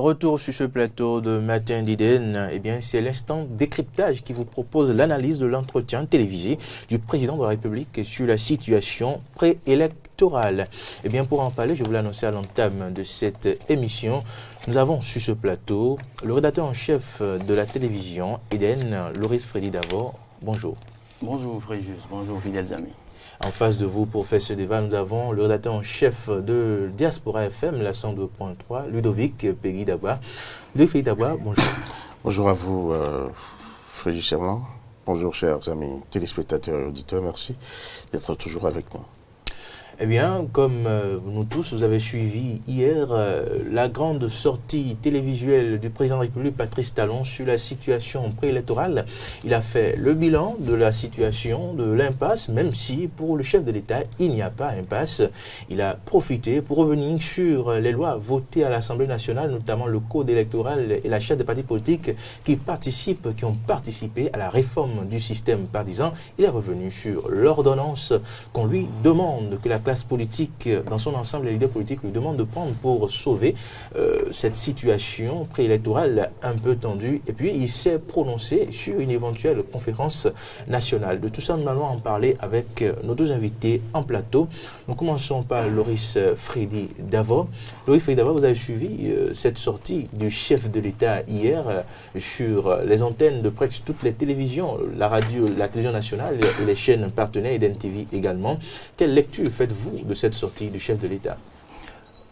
retour sur ce plateau de Matin d'Iden, eh bien, c'est l'instant décryptage qui vous propose l'analyse de l'entretien télévisé du président de la République sur la situation préélectorale. Eh bien, pour en parler, je vous l'annoncer à l'entame de cette émission. Nous avons sur ce plateau le rédacteur en chef de la télévision Eden, Loris Freddy Davo. Bonjour. Bonjour Fréjus, bonjour fidèles amis. En face de vous, pour faire ce débat, nous avons le rédacteur en chef de Diaspora FM, la 102.3, Ludovic Peggy Dagba. Ludovic Peggy Dagba, bonjour. Bonjour à vous, Fréjus Serment. Bonjour, chers amis téléspectateurs et auditeurs. Merci d'être toujours avec nous. Eh bien, comme nous tous, vous avez suivi hier la grande sortie télévisuelle du président de la République, Patrice Talon, sur la situation préélectorale. Il a fait le bilan de la situation, de l'impasse, même si pour le chef de l'État, il n'y a pas impasse. Il a profité pour revenir sur les lois votées à l'Assemblée nationale, notamment le code électoral et la charte des partis politiques qui ont participé à la réforme du système partisan. Il est revenu sur l'ordonnance qu'on lui demande, que la classe politique dans son ensemble, les leaders politiques lui demandent de prendre pour sauver cette situation préélectorale un peu tendue. Et puis, il s'est prononcé sur une éventuelle conférence nationale. De tout ça, nous allons en parler avec nos deux invités en plateau. Nous commençons par Loris Freddy Davo. Loris Freddy Davo, vous avez suivi cette sortie du chef de l'État hier sur les antennes de presque toutes les télévisions, la radio, la télévision nationale et les chaînes partenaires, Eden TV également. Quelle lecture faites-vous de cette sortie du chef de l'État?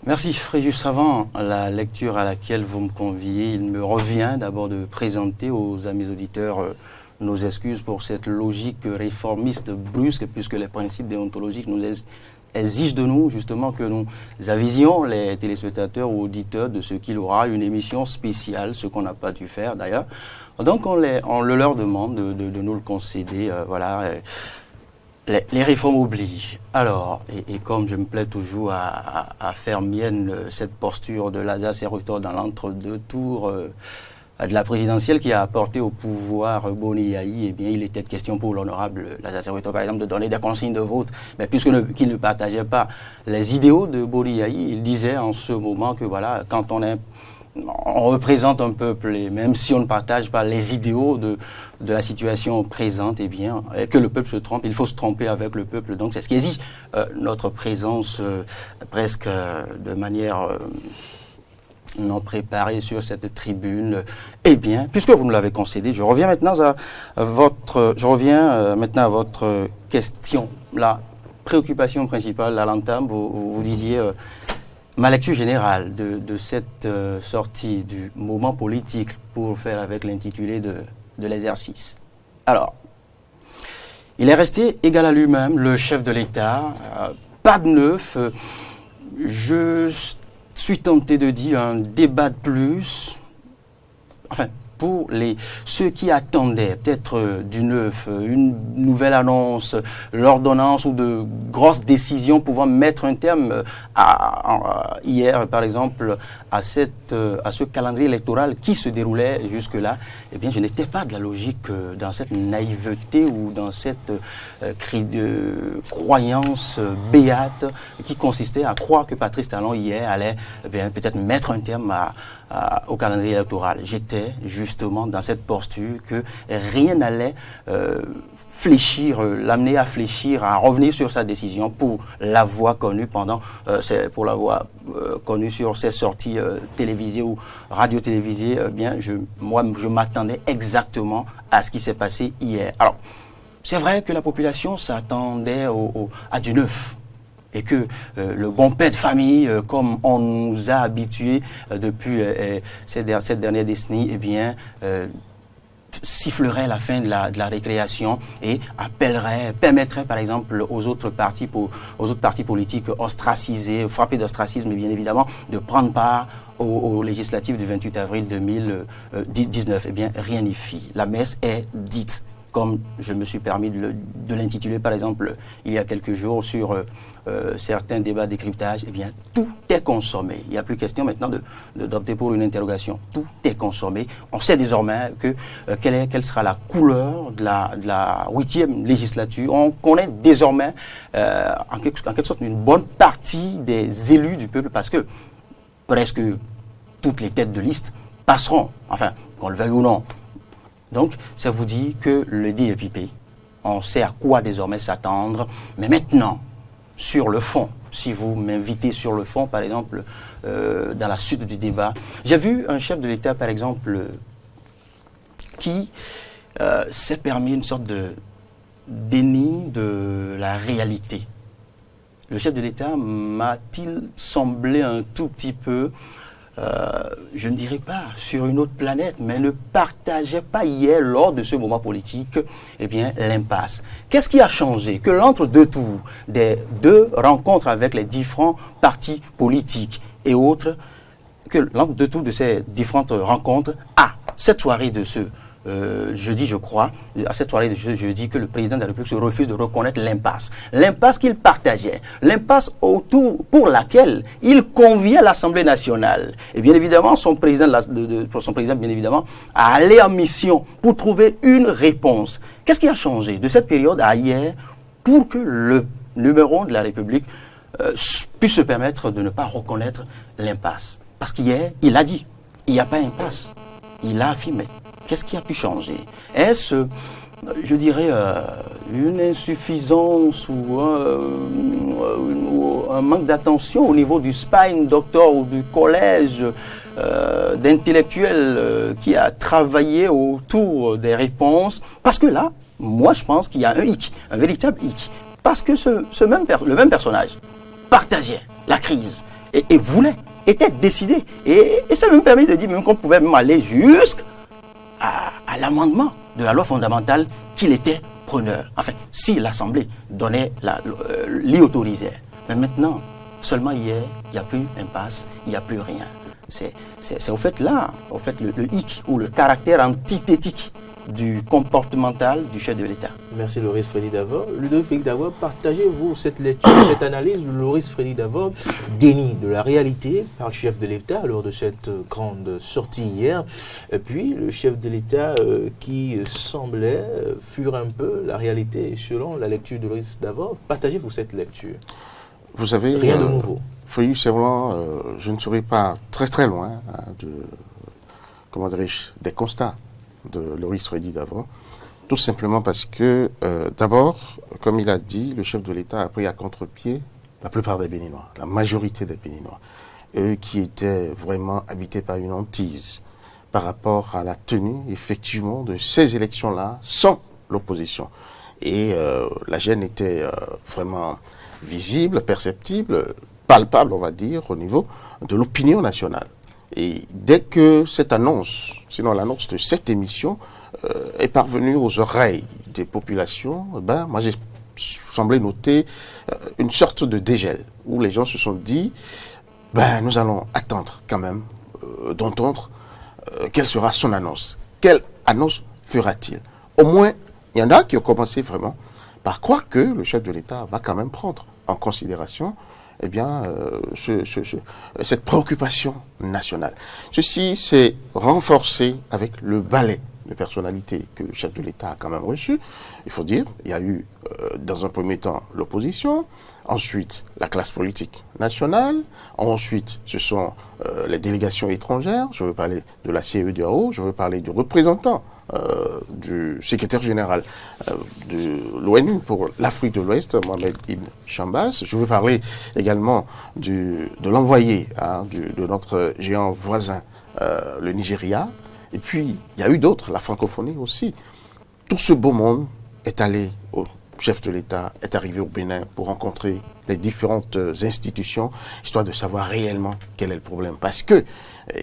Merci Fréjus. Avant la lecture à laquelle vous me conviez, il me revient d'abord de présenter aux amis auditeurs nos excuses pour cette logique réformiste brusque, puisque les principes déontologiques nous exigent de nous justement que nous avisions les téléspectateurs ou auditeurs de ce qu'il aura une émission spéciale, ce qu'on n'a pas dû faire d'ailleurs. Donc on le leur demande de nous le concéder, voilà. Les réformes obligent. Alors, et comme je me plais toujours à faire mienne cette posture de Lazare Serotor dans l'entre-deux tours de la présidentielle qui a apporté au pouvoir Boni Yahi, eh bien, il était question pour l'honorable Lazare Serotor, par exemple, de donner des consignes de vote. Mais puisqu'il ne partageait pas les idéaux de Boni Yahi, il disait en ce moment que voilà, quand on représente un peuple, et même si on ne partage pas les idéaux de la situation présente, eh bien, que le peuple se trompe, il faut se tromper avec le peuple. Donc c'est ce qui exige notre présence presque de manière non préparée sur cette tribune. Eh bien, puisque vous nous l'avez concédé, je reviens maintenant à votre question. La préoccupation principale à l'entame, vous disiez... ma lecture générale de cette sortie du moment politique, pour faire avec l'intitulé de l'exercice. Alors, il est resté égal à lui-même, le chef de l'État, pas de neuf. Je suis tenté de dire un débat de plus, enfin, pour ceux qui attendaient peut-être du neuf, une nouvelle annonce, l'ordonnance ou de grosses décisions pouvant mettre un terme hier, par exemple, à ce calendrier électoral qui se déroulait jusque-là, eh bien, je n'étais pas de la logique dans cette naïveté ou dans cette croyance béate qui consistait à croire que Patrice Talon hier allait peut-être mettre un terme au calendrier électoral. J'étais justement dans cette posture que rien n'allait l'amener à fléchir, à revenir sur sa décision pour l'avoir connue sur ses sorties télévisées ou radio-télévisées. Moi, je m'attendais exactement à ce qui s'est passé hier. Alors, c'est vrai que la population s'attendait à du neuf. Et que le bon père de famille, comme on nous a habitués depuis cette dernière décennie, eh bien, sifflerait la fin de la récréation et permettrait par exemple aux autres partis politiques ostracisés, frappés d'ostracisme bien évidemment, de prendre part aux législatives du 28 avril 2019. Eh bien, rien n'y fit. La messe est dite, comme je me suis permis de l'intituler par exemple il y a quelques jours sur certains débats de décryptage. Eh bien, tout est consommé. Il n'y a plus question maintenant d'opter pour une interrogation. Tout est consommé. On sait désormais quelle sera la couleur de la 8e législature. On connaît désormais en quelque sorte une bonne partie des élus du peuple, parce que presque toutes les têtes de liste passeront, enfin, qu'on le veuille ou non. Donc, ça vous dit que le deal est pipé. On sait à quoi désormais s'attendre. Mais maintenant, sur le fond, si vous m'invitez sur le fond, par exemple, dans la suite du débat, j'ai vu un chef de l'État, par exemple, qui s'est permis une sorte de déni de la réalité. Le chef de l'État m'a-t-il semblé un tout petit peu, je ne dirais pas sur une autre planète, mais ne partageait pas hier, lors de ce moment politique, eh bien, l'impasse. Qu'est-ce qui a changé? Que l'entre-deux tours des deux rencontres avec les différents partis politiques et autres, que l'entre-deux tours de ces différentes rencontres, à cette soirée de ce jeudi, je crois, à cette soirée de jeudi, que le président de la République se refuse de reconnaître l'impasse. L'impasse qu'il partageait, l'impasse autour pour laquelle il conviait l'Assemblée nationale. Et bien évidemment, son président, bien évidemment, a allé en mission pour trouver une réponse. Qu'est-ce qui a changé de cette période à hier pour que le numéro 1 de la République puisse se permettre de ne pas reconnaître l'impasse? Parce qu'hier, il a dit, il n'y a pas impasse. Il a affirmé. Qu'est-ce qui a pu changer? Est-ce, je dirais, une insuffisance ou un manque d'attention au niveau du spine doctor ou du collège d'intellectuels qui a travaillé autour des réponses? Parce que là, moi je pense qu'il y a un hic, un véritable hic. Parce que le même personnage partageait la crise et voulait, était décidé. Et ça me permet de dire même qu'on pouvait même aller jusqu'à l'amendement de la loi fondamentale qu'il était preneur. Enfin, si l'Assemblée donnait, l'y autorisait. Mais maintenant, seulement hier, il n'y a plus impasse, il n'y a plus rien. C'est au fait là, au fait le hic ou le caractère antithétique du comportemental du chef de l'État. Merci Loris Freddy Davor. Ludovic Félix Davor, partagez-vous cette lecture, cette analyse de Loris Freddy Davor, déni de la réalité par le chef de l'État lors de cette grande sortie hier, et puis le chef de l'État qui semblait fuir un peu la réalité selon la lecture de Loris Davor. Partagez-vous cette lecture? Vous savez, rien de nouveau. Félix, je ne serai pas très très loin des constats de Loris Freddy Davor, tout simplement parce que, d'abord, comme il a dit, le chef de l'État a pris à contre-pied la plupart des Béninois, la majorité des Béninois, eux qui étaient vraiment habités par une hantise par rapport à la tenue, effectivement, de ces élections-là sans l'opposition. Et la gêne était vraiment visible, perceptible, palpable, on va dire, au niveau de l'opinion nationale. Et dès que cette annonce, sinon l'annonce de cette émission, est parvenue aux oreilles des populations, moi j'ai semblé noter une sorte de dégel, où les gens se sont dit, nous allons attendre quand même d'entendre quelle sera son annonce. Quelle annonce fera-t-il? Au moins, il y en a qui ont commencé vraiment par croire que le chef de l'État va quand même prendre en considération cette préoccupation nationale. Ceci s'est renforcé avec le balai de personnalités que le chef de l'État a quand même reçu. Il faut dire, il y a eu dans un premier temps l'opposition, ensuite la classe politique nationale, ensuite ce sont les délégations étrangères, je veux parler de la CEDEAO, je veux parler du représentant du secrétaire général de l'ONU pour l'Afrique de l'Ouest, Mohamed Ibn Chambas. Je veux parler également de l'envoyé de notre géant voisin, le Nigeria. Et puis, il y a eu d'autres, la francophonie aussi. Tout ce beau monde est allé au chef de l'État, est arrivé au Bénin pour rencontrer les différentes institutions, histoire de savoir réellement quel est le problème. Parce que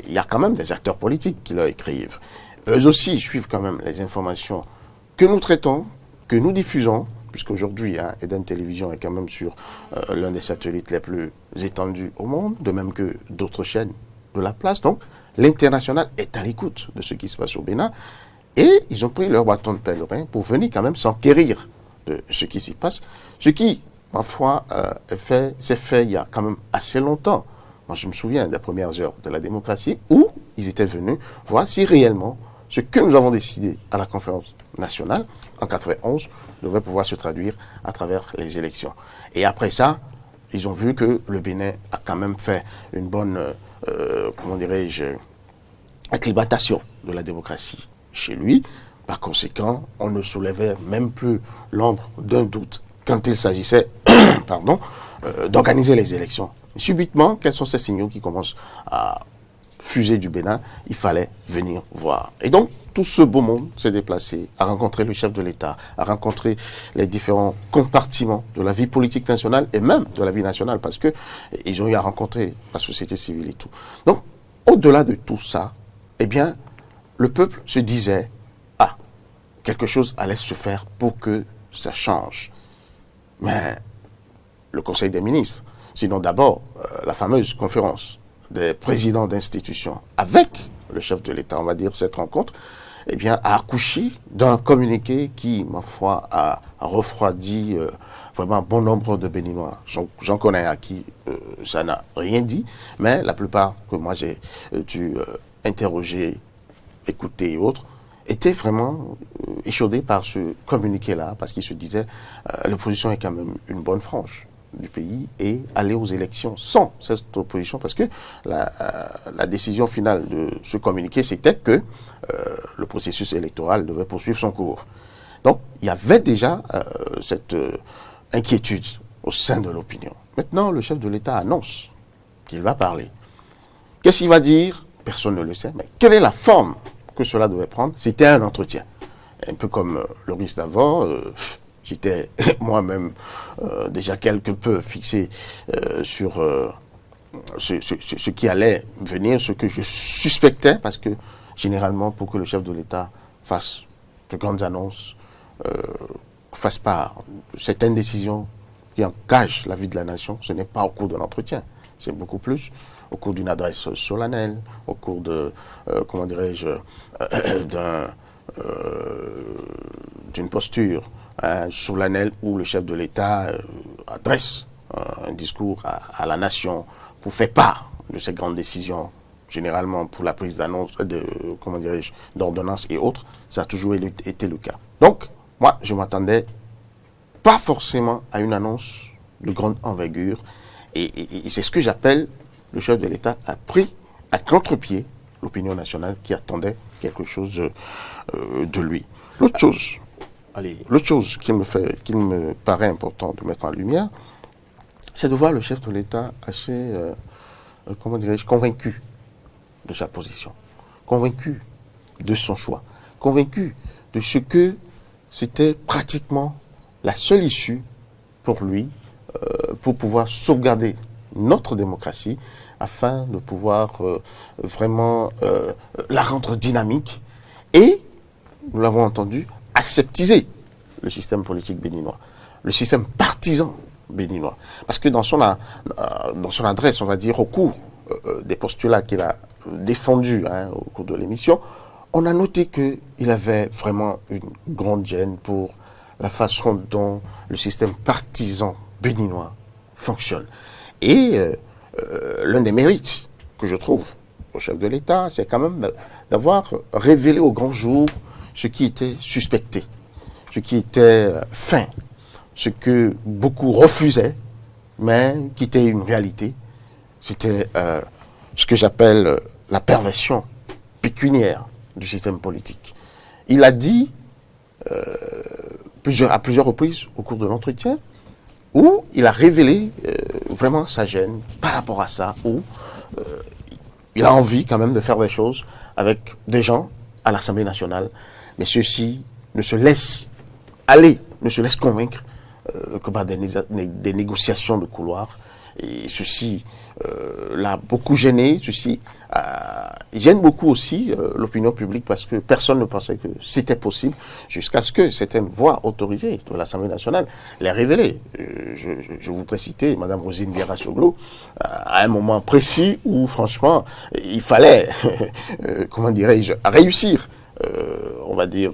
il y a quand même des acteurs politiques qui leur écrivent. Eux aussi suivent quand même les informations que nous traitons, que nous diffusons, puisqu'aujourd'hui, Eden Télévision est quand même sur l'un des satellites les plus étendus au monde, de même que d'autres chaînes de la place. Donc, l'international est à l'écoute de ce qui se passe au Bénin. Et ils ont pris leur bâton de pèlerin pour venir quand même s'enquérir de ce qui s'y passe. Ce qui, ma foi, s'est fait il y a quand même assez longtemps. Moi, je me souviens des premières heures de la démocratie où ils étaient venus voir si réellement ce que nous avons décidé à la conférence nationale en 91 devait pouvoir se traduire à travers les élections. Et après ça, ils ont vu que le Bénin a quand même fait une bonne, comment dirais-je, acclimatation de la démocratie chez lui. Par conséquent, on ne soulevait même plus l'ombre d'un doute quand il s'agissait pardon, d'organiser les élections. Subitement, quels sont ces signaux qui commencent à fuser du Bénin? Il fallait venir voir. Et donc, tout ce beau monde s'est déplacé, a rencontré le chef de l'État, a rencontré les différents compartiments de la vie politique nationale et même de la vie nationale, parce que ils ont eu à rencontrer la société civile et tout. Donc, au-delà de tout ça, eh bien, le peuple se disait, ah, quelque chose allait se faire pour que ça change. Mais le Conseil des ministres, sinon d'abord la fameuse conférence des présidents d'institutions avec le chef de l'État, on va dire, cette rencontre, eh bien, a accouché d'un communiqué qui, ma foi, a refroidi vraiment bon nombre de Béninois. J'en connais à qui ça n'a rien dit, mais la plupart que moi j'ai dû interroger, écouter et autres, étaient vraiment échaudés par ce communiqué-là, parce qu'ils se disaient l'opposition est quand même une bonne frange du pays et aller aux élections sans cette opposition, parce que la décision finale de ce communiqué, c'était que le processus électoral devait poursuivre son cours. Donc, il y avait déjà cette inquiétude au sein de l'opinion. Maintenant, le chef de l'État annonce qu'il va parler. Qu'est-ce qu'il va dire? Personne ne le sait, mais quelle est la forme que cela devait prendre? C'était un entretien. Un peu comme le risque d'avant, j'étais moi-même déjà quelque peu fixé sur ce qui allait venir, ce que je suspectais, parce que généralement, pour que le chef de l'État fasse de grandes annonces, fasse part de certaines décisions qui engagent la vie de la nation, ce n'est pas au cours de l'entretien, c'est beaucoup plus au cours d'une adresse solennelle, au cours de, comment dirais-je, d'une posture solennelle où le chef de l'État adresse un discours à la nation pour faire part de ces grandes décisions, généralement pour la prise d'annonce, comment dirais-je, d'ordonnances et autres. Ça a toujours été le cas. Donc, moi, je m'attendais pas forcément à une annonce de grande envergure, et c'est ce que j'appelle le chef de l'État a pris à contre-pied l'opinion nationale qui attendait quelque chose de lui. L'autre chose qui me paraît important de mettre en lumière, c'est de voir le chef de l'État assez, comment dirais-je, convaincu de sa position, convaincu de son choix, convaincu de ce que c'était pratiquement la seule issue pour lui, pour pouvoir sauvegarder notre démocratie, afin de pouvoir vraiment la rendre dynamique et, nous l'avons entendu, aseptiser le système politique béninois, le système partisan béninois. Parce que dans son adresse, on va dire, au cours des postulats qu'il a défendus au cours de l'émission, on a noté qu'il avait vraiment une grande gêne pour la façon dont le système partisan béninois fonctionne. Et l'un des mérites que je trouve au chef de l'État, c'est quand même d'avoir révélé au grand jour ce qui était suspecté, ce qui était fin, ce que beaucoup refusaient, mais qui était une réalité. C'était ce que j'appelle la perversion pécuniaire du système politique. Il a dit à plusieurs reprises au cours de l'entretien, où il a révélé vraiment sa gêne par rapport à ça, où il a envie quand même de faire des choses avec des gens à l'Assemblée nationale, mais ceux-ci ne se laissent aller, ne se laissent convaincre que par des négociations de couloir. Et ceci l'a beaucoup gêné, ceci gêne beaucoup aussi l'opinion publique, parce que personne ne pensait que c'était possible, jusqu'à ce que certaines voix autorisées de l'Assemblée nationale l'aient révélé. Je voudrais citer Mme Rosine Vieira-Soglo à un moment précis où, franchement, il fallait, comment dirais-je, réussir, on va dire,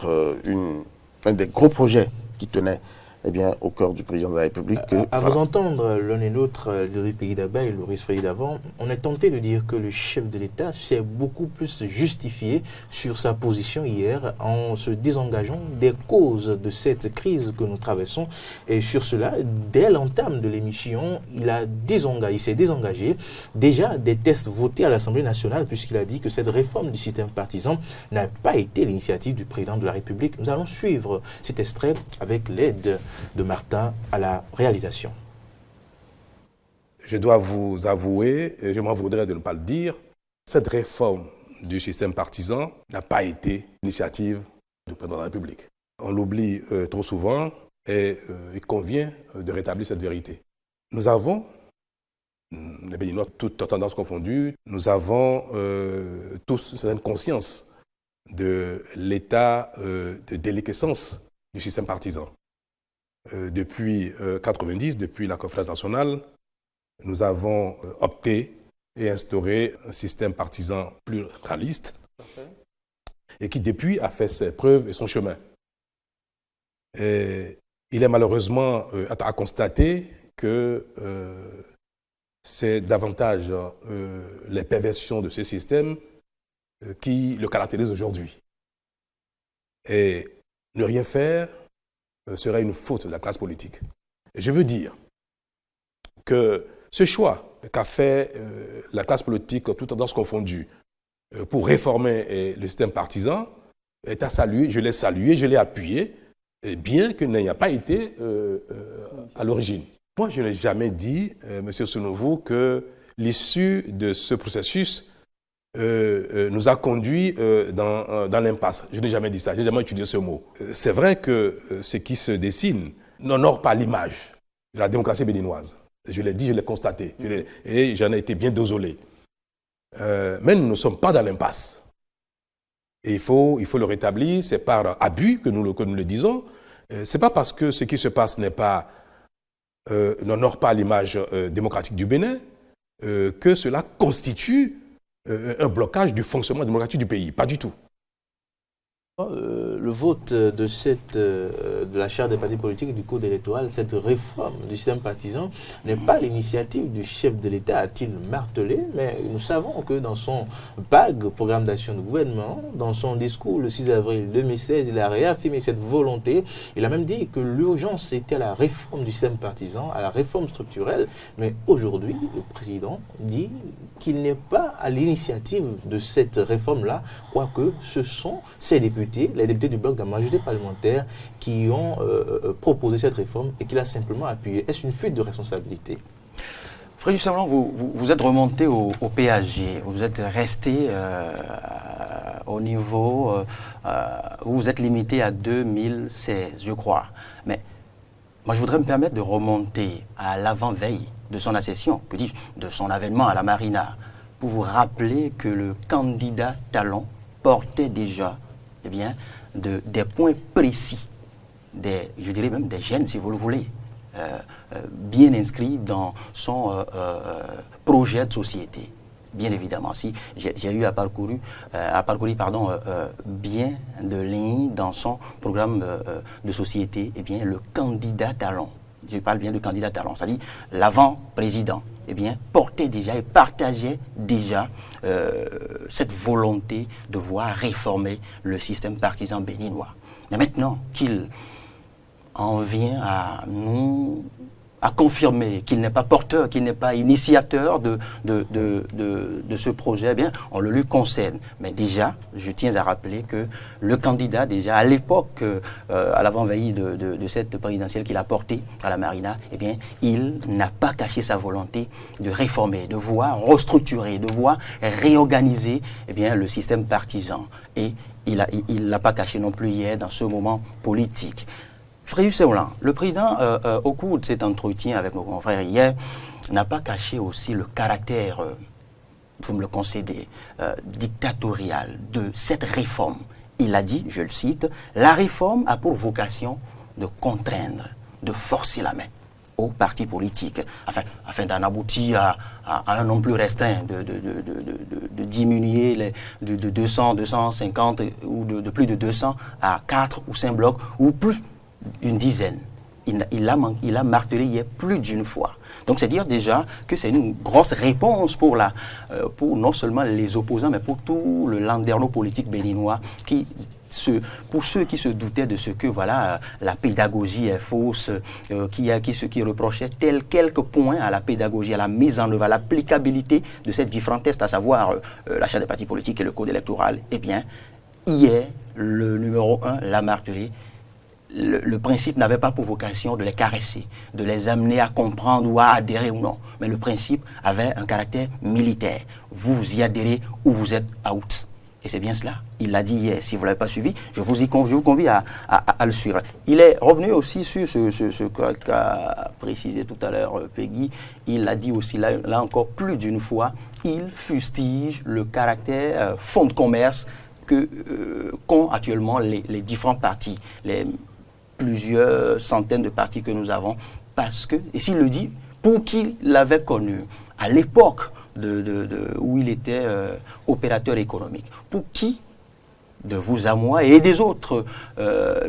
un des gros projets qui tenait eh bien, au cœur du président de la République. À vous entendre, l'un et l'autre, Louis Pegidaba et Loris Faye-Davant, on est tenté de dire que le chef de l'État s'est beaucoup plus justifié sur sa position hier en se désengageant des causes de cette crise que nous traversons. Et sur cela, dès l'entame de l'émission, il s'est désengagé déjà des tests votés à l'Assemblée nationale, puisqu'il a dit que cette réforme du système partisan n'a pas été l'initiative du président de la République. Nous allons suivre cet extrait avec l'aide de Martin à la réalisation. Je dois vous avouer, et je m'en voudrais de ne pas le dire, cette réforme du système partisan n'a pas été l'initiative du président de la République. On l'oublie trop souvent et il convient de rétablir cette vérité. Nous avons, les Béninois, toutes tendances confondues, nous avons tous une certaine conscience de l'état de déliquescence du système partisan. Depuis 1990, depuis la conférence nationale, nous avons opté et instauré un système partisan pluraliste et qui depuis a fait ses preuves et son chemin. Et il est malheureusement à constater que c'est davantage les perversions de ce système qui le caractérisent aujourd'hui. Et ne rien faire serait une faute de la classe politique. Et je veux dire que ce choix qu'a fait la classe politique, toutes tendances confondues, pour réformer le système partisan, est à saluer. Je l'ai salué, je l'ai appuyé, bien qu'il n'ait pas été à l'origine. Moi, je n'ai jamais dit, M. Sounouvou, que l'issue de ce processus nous a conduits dans l'impasse. Je n'ai jamais dit ça, je n'ai jamais utilisé ce mot. C'est vrai que ce qui se dessine n'honore pas l'image de la démocratie béninoise. Je l'ai dit, je l'ai constaté, et j'en ai été bien désolé. Mais nous ne sommes pas dans l'impasse. Et il faut le rétablir, c'est par abus que nous le disons. Ce n'est pas parce que ce qui se passe n'honore pas l'image démocratique du Bénin que cela constitue un blocage du fonctionnement démocratique du pays. Pas du tout. Le vote de la charte des partis politiques du code électoral, cette réforme du système partisan, n'est pas l'initiative du chef de l'État, a-t-il martelé, mais nous savons que dans son PAG, programme d'action du gouvernement, dans son discours le 6 avril 2016, il a réaffirmé cette volonté. Il a même dit que l'urgence était à la réforme du système partisan, à la réforme structurelle, mais aujourd'hui, le président dit qu'il n'est pas à l'initiative de cette réforme-là, quoique ce sont ses députés, les députés du bloc de la majorité parlementaire qui ont proposé cette réforme et qu'il a simplement appuyé. Est-ce une fuite de responsabilité? Frédéric Savlan, vous êtes remonté au PAG, vous êtes resté au niveau où vous êtes limité à 2016, je crois. Mais moi, je voudrais me permettre de remonter à l'avant-veille de son accession, que dis-je, de son avènement à la Marina, pour vous rappeler que le candidat Talon portait déjà des points précis, je dirais même des gènes, si vous le voulez, bien inscrits dans son projet de société. Bien évidemment, si j'ai eu à parcourir bien de lignes dans son programme de société, le candidat Talon, je parle bien de candidat Talon, c'est-à-dire l'avant-président, portait déjà et partageait déjà cette volonté de voir réformer le système partisan béninois. Mais maintenant qu'il en vient à confirmer qu'il n'est pas porteur, qu'il n'est pas initiateur de ce projet, on le lui concède. Mais déjà, je tiens à rappeler que le candidat, déjà à l'époque, à l'avant-veille de cette présidentielle qu'il a portée à la Marina, il n'a pas caché sa volonté de réformer, de voir restructurer, de voir réorganiser le système partisan. Et il ne l'a pas caché non plus hier dans ce moment politique. Frédéric Savlan, le président, au cours de cet entretien avec nos confrères hier, n'a pas caché aussi le caractère, vous me le concédez, dictatorial de cette réforme. Il a dit, je le cite, « La réforme a pour vocation de contraindre, de forcer la main aux partis politiques, afin d'en aboutir à un nombre plus restreint, de diminuer de 200, 250 ou de plus de 200 à 4 ou 5 blocs ou plus une dizaine. » il a martelé hier plus d'une fois. Donc c'est dire déjà que c'est une grosse réponse pour non seulement les opposants, mais pour tout le landerneau politique béninois pour ceux qui se doutaient de ce que voilà la pédagogie est fausse, qui reprochaient quelques points à la pédagogie, à la mise en œuvre, à l'applicabilité de ces différents tests, à savoir l'achat des partis politiques et le code électoral, eh bien, hier, le numéro 1 l'a martelé. Le principe n'avait pas pour vocation de les caresser, de les amener à comprendre ou à adhérer ou non. Mais le principe avait un caractère militaire. Vous y adhérez ou vous êtes out. Et c'est bien cela. Il l'a dit hier. Si vous ne l'avez pas suivi, je vous convie à le suivre. Il est revenu aussi sur ce qu'a précisé tout à l'heure Peggy. Il l'a dit aussi là encore plus d'une fois. Il fustige le caractère fonds de commerce qu'ont actuellement les différents partis, les plusieurs centaines de partis que nous avons. Parce que, et s'il le dit, pour qui l'avait connu à l'époque où il était opérateur économique. Pour qui, de vous à moi et des autres,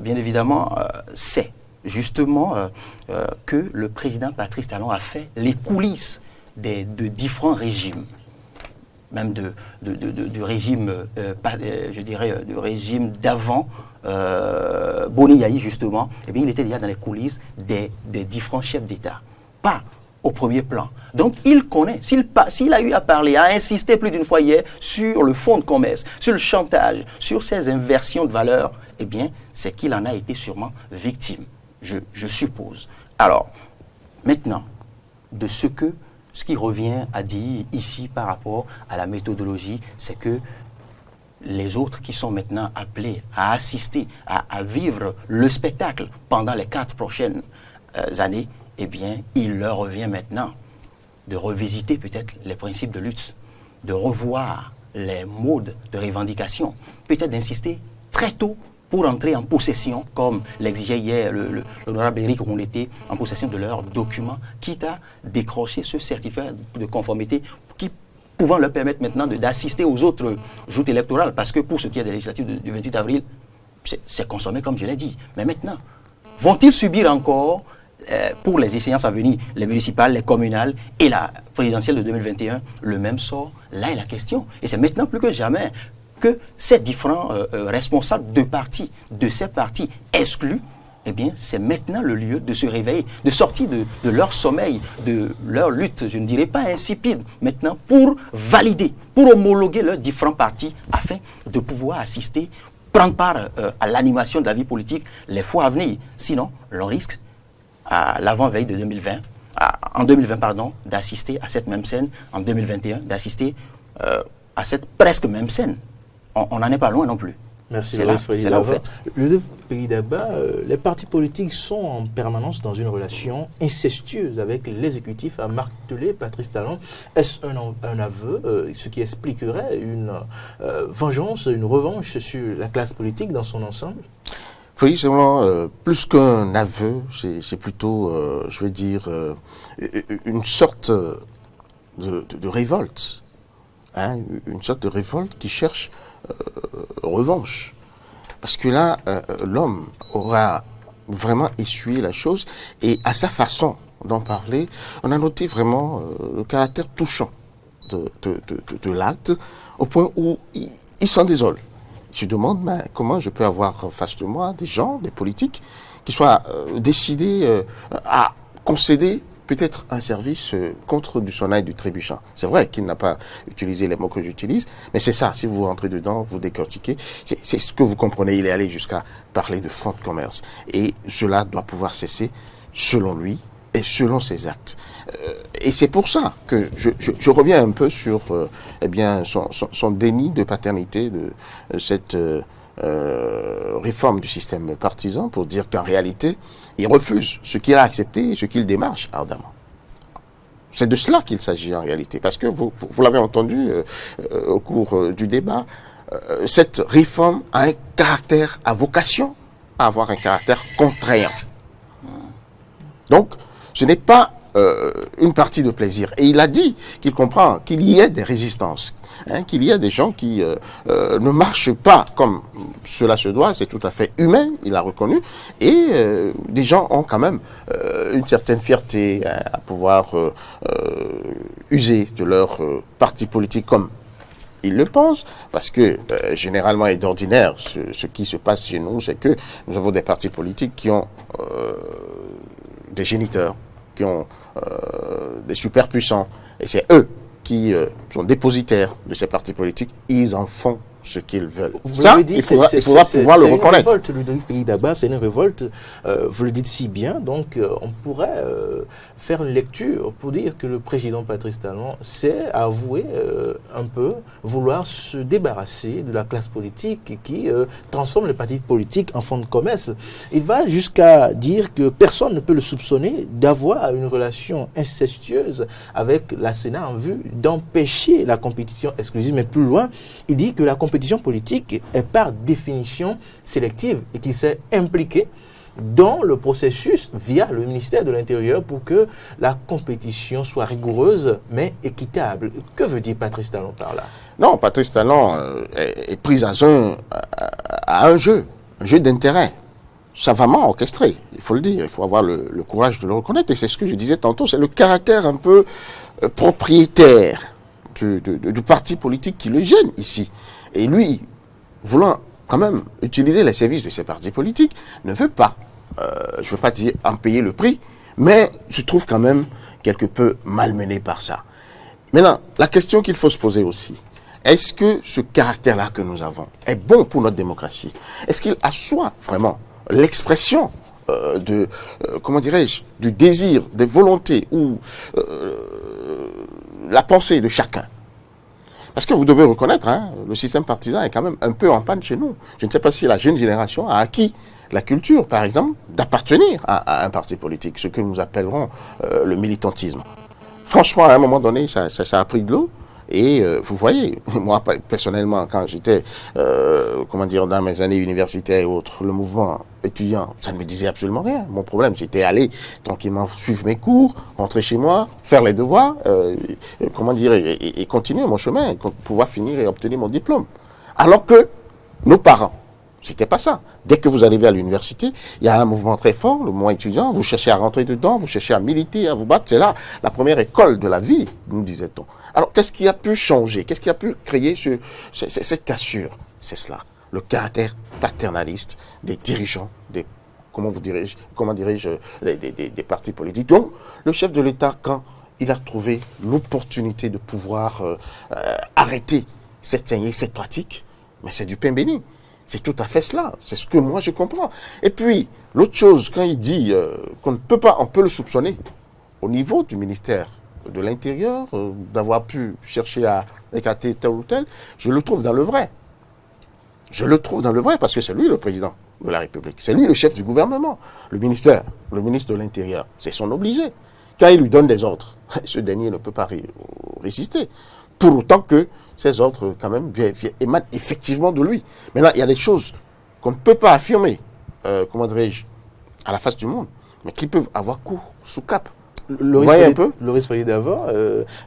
bien évidemment, sait justement que le président Patrice Talon a fait les coulisses de différents régimes, même du régime, je dirais, du régime d'avant Boni Yayi, justement. Eh bien, il était déjà dans les coulisses des différents chefs d'État. Pas au premier plan. Donc, il connaît. S'il a eu à parler, à insister plus d'une fois hier sur le fonds de commerce, sur le chantage, sur ces inversions de valeurs, eh bien, c'est qu'il en a été sûrement victime, je suppose. Alors, maintenant, de ce qui revient à dire ici par rapport à la méthodologie, c'est que les autres qui sont maintenant appelés à assister, à vivre le spectacle pendant les 4 prochaines années, eh bien, il leur revient maintenant de revisiter peut-être les principes de lutte, de revoir les modes de revendication, peut-être d'insister très tôt pour entrer en possession, comme l'exigeait hier l'honorable Éric Rondeté, en possession de leurs documents, quitte à décrocher ce certificat de conformité qui pouvant leur permettre maintenant d'assister aux autres joutes électorales, parce que pour ce qui est des législatives du 28 avril, c'est consommé comme je l'ai dit. Mais maintenant, vont-ils subir encore pour les échéances à venir, les municipales, les communales et la présidentielle de 2021, le même sort? Là est la question. Et c'est maintenant plus que jamais que ces différents responsables de ces partis exclus, eh bien, c'est maintenant le lieu de se réveiller, de sortir de leur sommeil, de leur lutte, je ne dirais pas insipide, maintenant pour valider, pour homologuer leurs différents partis afin de pouvoir assister, prendre part à l'animation de la vie politique les fois à venir. Sinon, l'on risque à l'avant-veille de 2020, en 2020, pardon, d'assister à cette même scène, en 2021, d'assister à cette presque même scène. On n'en est pas loin non plus. Merci. C'est là au fait. Le pays d'Abba, les partis politiques sont en permanence dans une relation incestueuse avec l'exécutif, a martelé Patrice Talon. Est-ce un aveu, ce qui expliquerait une vengeance, une revanche sur la classe politique dans son ensemble? Oui, c'est vraiment plus qu'un aveu, c'est plutôt, je vais dire, une sorte de révolte. Hein, une sorte de révolte qui cherche revanche. Parce que là, l'homme aura vraiment essuyé la chose et à sa façon d'en parler, on a noté vraiment le caractère touchant de l'acte au point où il s'en désole. Je demande comment je peux avoir face de moi des gens, des politiques, qui soient décidés à concéder peut-être un service contre du sonnail du trébuchant. C'est vrai qu'il n'a pas utilisé les mots que j'utilise, mais c'est ça, si vous rentrez dedans, vous décortiquez, c'est ce que vous comprenez. Il est allé jusqu'à parler de fonds de commerce. Et cela doit pouvoir cesser, selon lui, et selon ses actes. Et c'est pour ça que je reviens un peu sur eh bien, son déni de paternité de cette réforme du système partisan, pour dire qu'en réalité, il refuse ce qu'il a accepté et ce qu'il démarche ardemment. C'est de cela qu'il s'agit en réalité, parce que vous l'avez entendu au cours du débat, cette réforme a un caractère, a vocation à avoir un caractère contraignant. Donc, ce n'est pas une partie de plaisir. Et il a dit qu'il comprend qu'il y ait des résistances, hein, qu'il y ait des gens qui ne marchent pas comme cela se doit, c'est tout à fait humain, il a reconnu, et des gens ont quand même une certaine fierté à pouvoir user de leur parti politique comme ils le pensent, parce que généralement et d'ordinaire, ce qui se passe chez nous, c'est que nous avons des partis politiques qui ont des géniteurs, qui ont des superpuissants, et c'est eux qui sont dépositaires de ces partis politiques, ils en font ce qu'ils veulent. Vous Ça, dit, il faudra pouvoir le reconnaître. C'est une révolte, Ludovic Pays d'Abba, c'est une révolte, vous le dites si bien, donc on pourrait faire une lecture pour dire que le président Patrice Talon s'est avoué un peu vouloir se débarrasser de la classe politique qui transforme les partis politiques en fonds de commerce. Il va jusqu'à dire que personne ne peut le soupçonner d'avoir une relation incestueuse avec la Sénat en vue d'empêcher la compétition exclusive, mais plus loin, il dit que la compétition politique est par définition sélective et qu'il s'est impliqué dans le processus via le ministère de l'Intérieur pour que la compétition soit rigoureuse mais équitable. Que veut dire Patrice Talon par là? Non, Patrice Talon est pris à un jeu d'intérêt, savamment orchestré, il faut le dire, il faut avoir le courage de le reconnaître, et c'est ce que je disais tantôt, c'est le caractère un peu propriétaire du parti politique qui le gêne ici. Et lui, voulant quand même utiliser les services de ces partis politiques, ne veut pas, je ne veux pas dire en payer le prix, mais se trouve quand même quelque peu malmené par ça. Maintenant, la question qu'il faut se poser aussi, est-ce que ce caractère-là que nous avons est bon pour notre démocratie? Est-ce qu'il assoit vraiment l'expression comment dirais-je, du désir, des volontés ou la pensée de chacun? Parce que vous devez reconnaître, hein, le système partisan est quand même un peu en panne chez nous. Je ne sais pas si la jeune génération a acquis la culture, par exemple, d'appartenir à un parti politique, ce que nous appellerons le militantisme. Franchement, à un moment donné, ça a pris de l'eau. Et vous voyez, moi personnellement, quand j'étais, dans mes années universitaires et autres, le mouvement étudiant, ça ne me disait absolument rien. Mon problème, c'était aller tranquillement suivre mes cours, rentrer chez moi, faire les devoirs, et continuer mon chemin, pour pouvoir finir et obtenir mon diplôme. Alors que nos parents, c'était pas ça. Dès que vous arrivez à l'université, il y a un mouvement très fort, le mouvement étudiant, vous cherchez à rentrer dedans, vous cherchez à militer, à vous battre, c'est là la première école de la vie, nous disait-on. Alors, qu'est-ce qui a pu changer? Qu'est-ce qui a pu créer cette cassure? C'est cela, le caractère paternaliste des dirigeants, des partis politiques. Donc, le chef de l'État, quand il a trouvé l'opportunité de pouvoir arrêter cette pratique, mais c'est du pain béni. C'est tout à fait cela. C'est ce que moi je comprends. Et puis, l'autre chose, quand il dit qu'on ne peut pas, on peut le soupçonner au niveau du ministère de l'Intérieur, d'avoir pu chercher à écarter tel ou tel, je le trouve dans le vrai. Je le trouve dans le vrai parce que c'est lui le président de la République. C'est lui le chef du gouvernement. Le ministre de l'Intérieur, c'est son obligé. Quand il lui donne des ordres, ce dernier ne peut pas résister. Pour autant que ces ordres, quand même, émanent effectivement de lui. Maintenant, il y a des choses qu'on ne peut pas affirmer, à la face du monde, mais qui peuvent avoir cours sous cap. Vous voyez un peu Loris Foyer d'avant,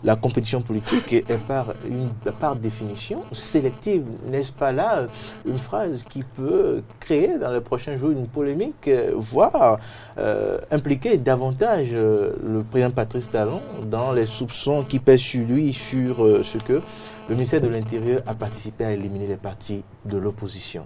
la compétition politique est par définition sélective. N'est-ce pas là une phrase qui peut créer dans les prochains jours une polémique, voire impliquer davantage le président Patrice Talon dans les soupçons qui pèsent sur lui, sur ce que le ministère de l'Intérieur a participé à éliminer les partis de l'opposition?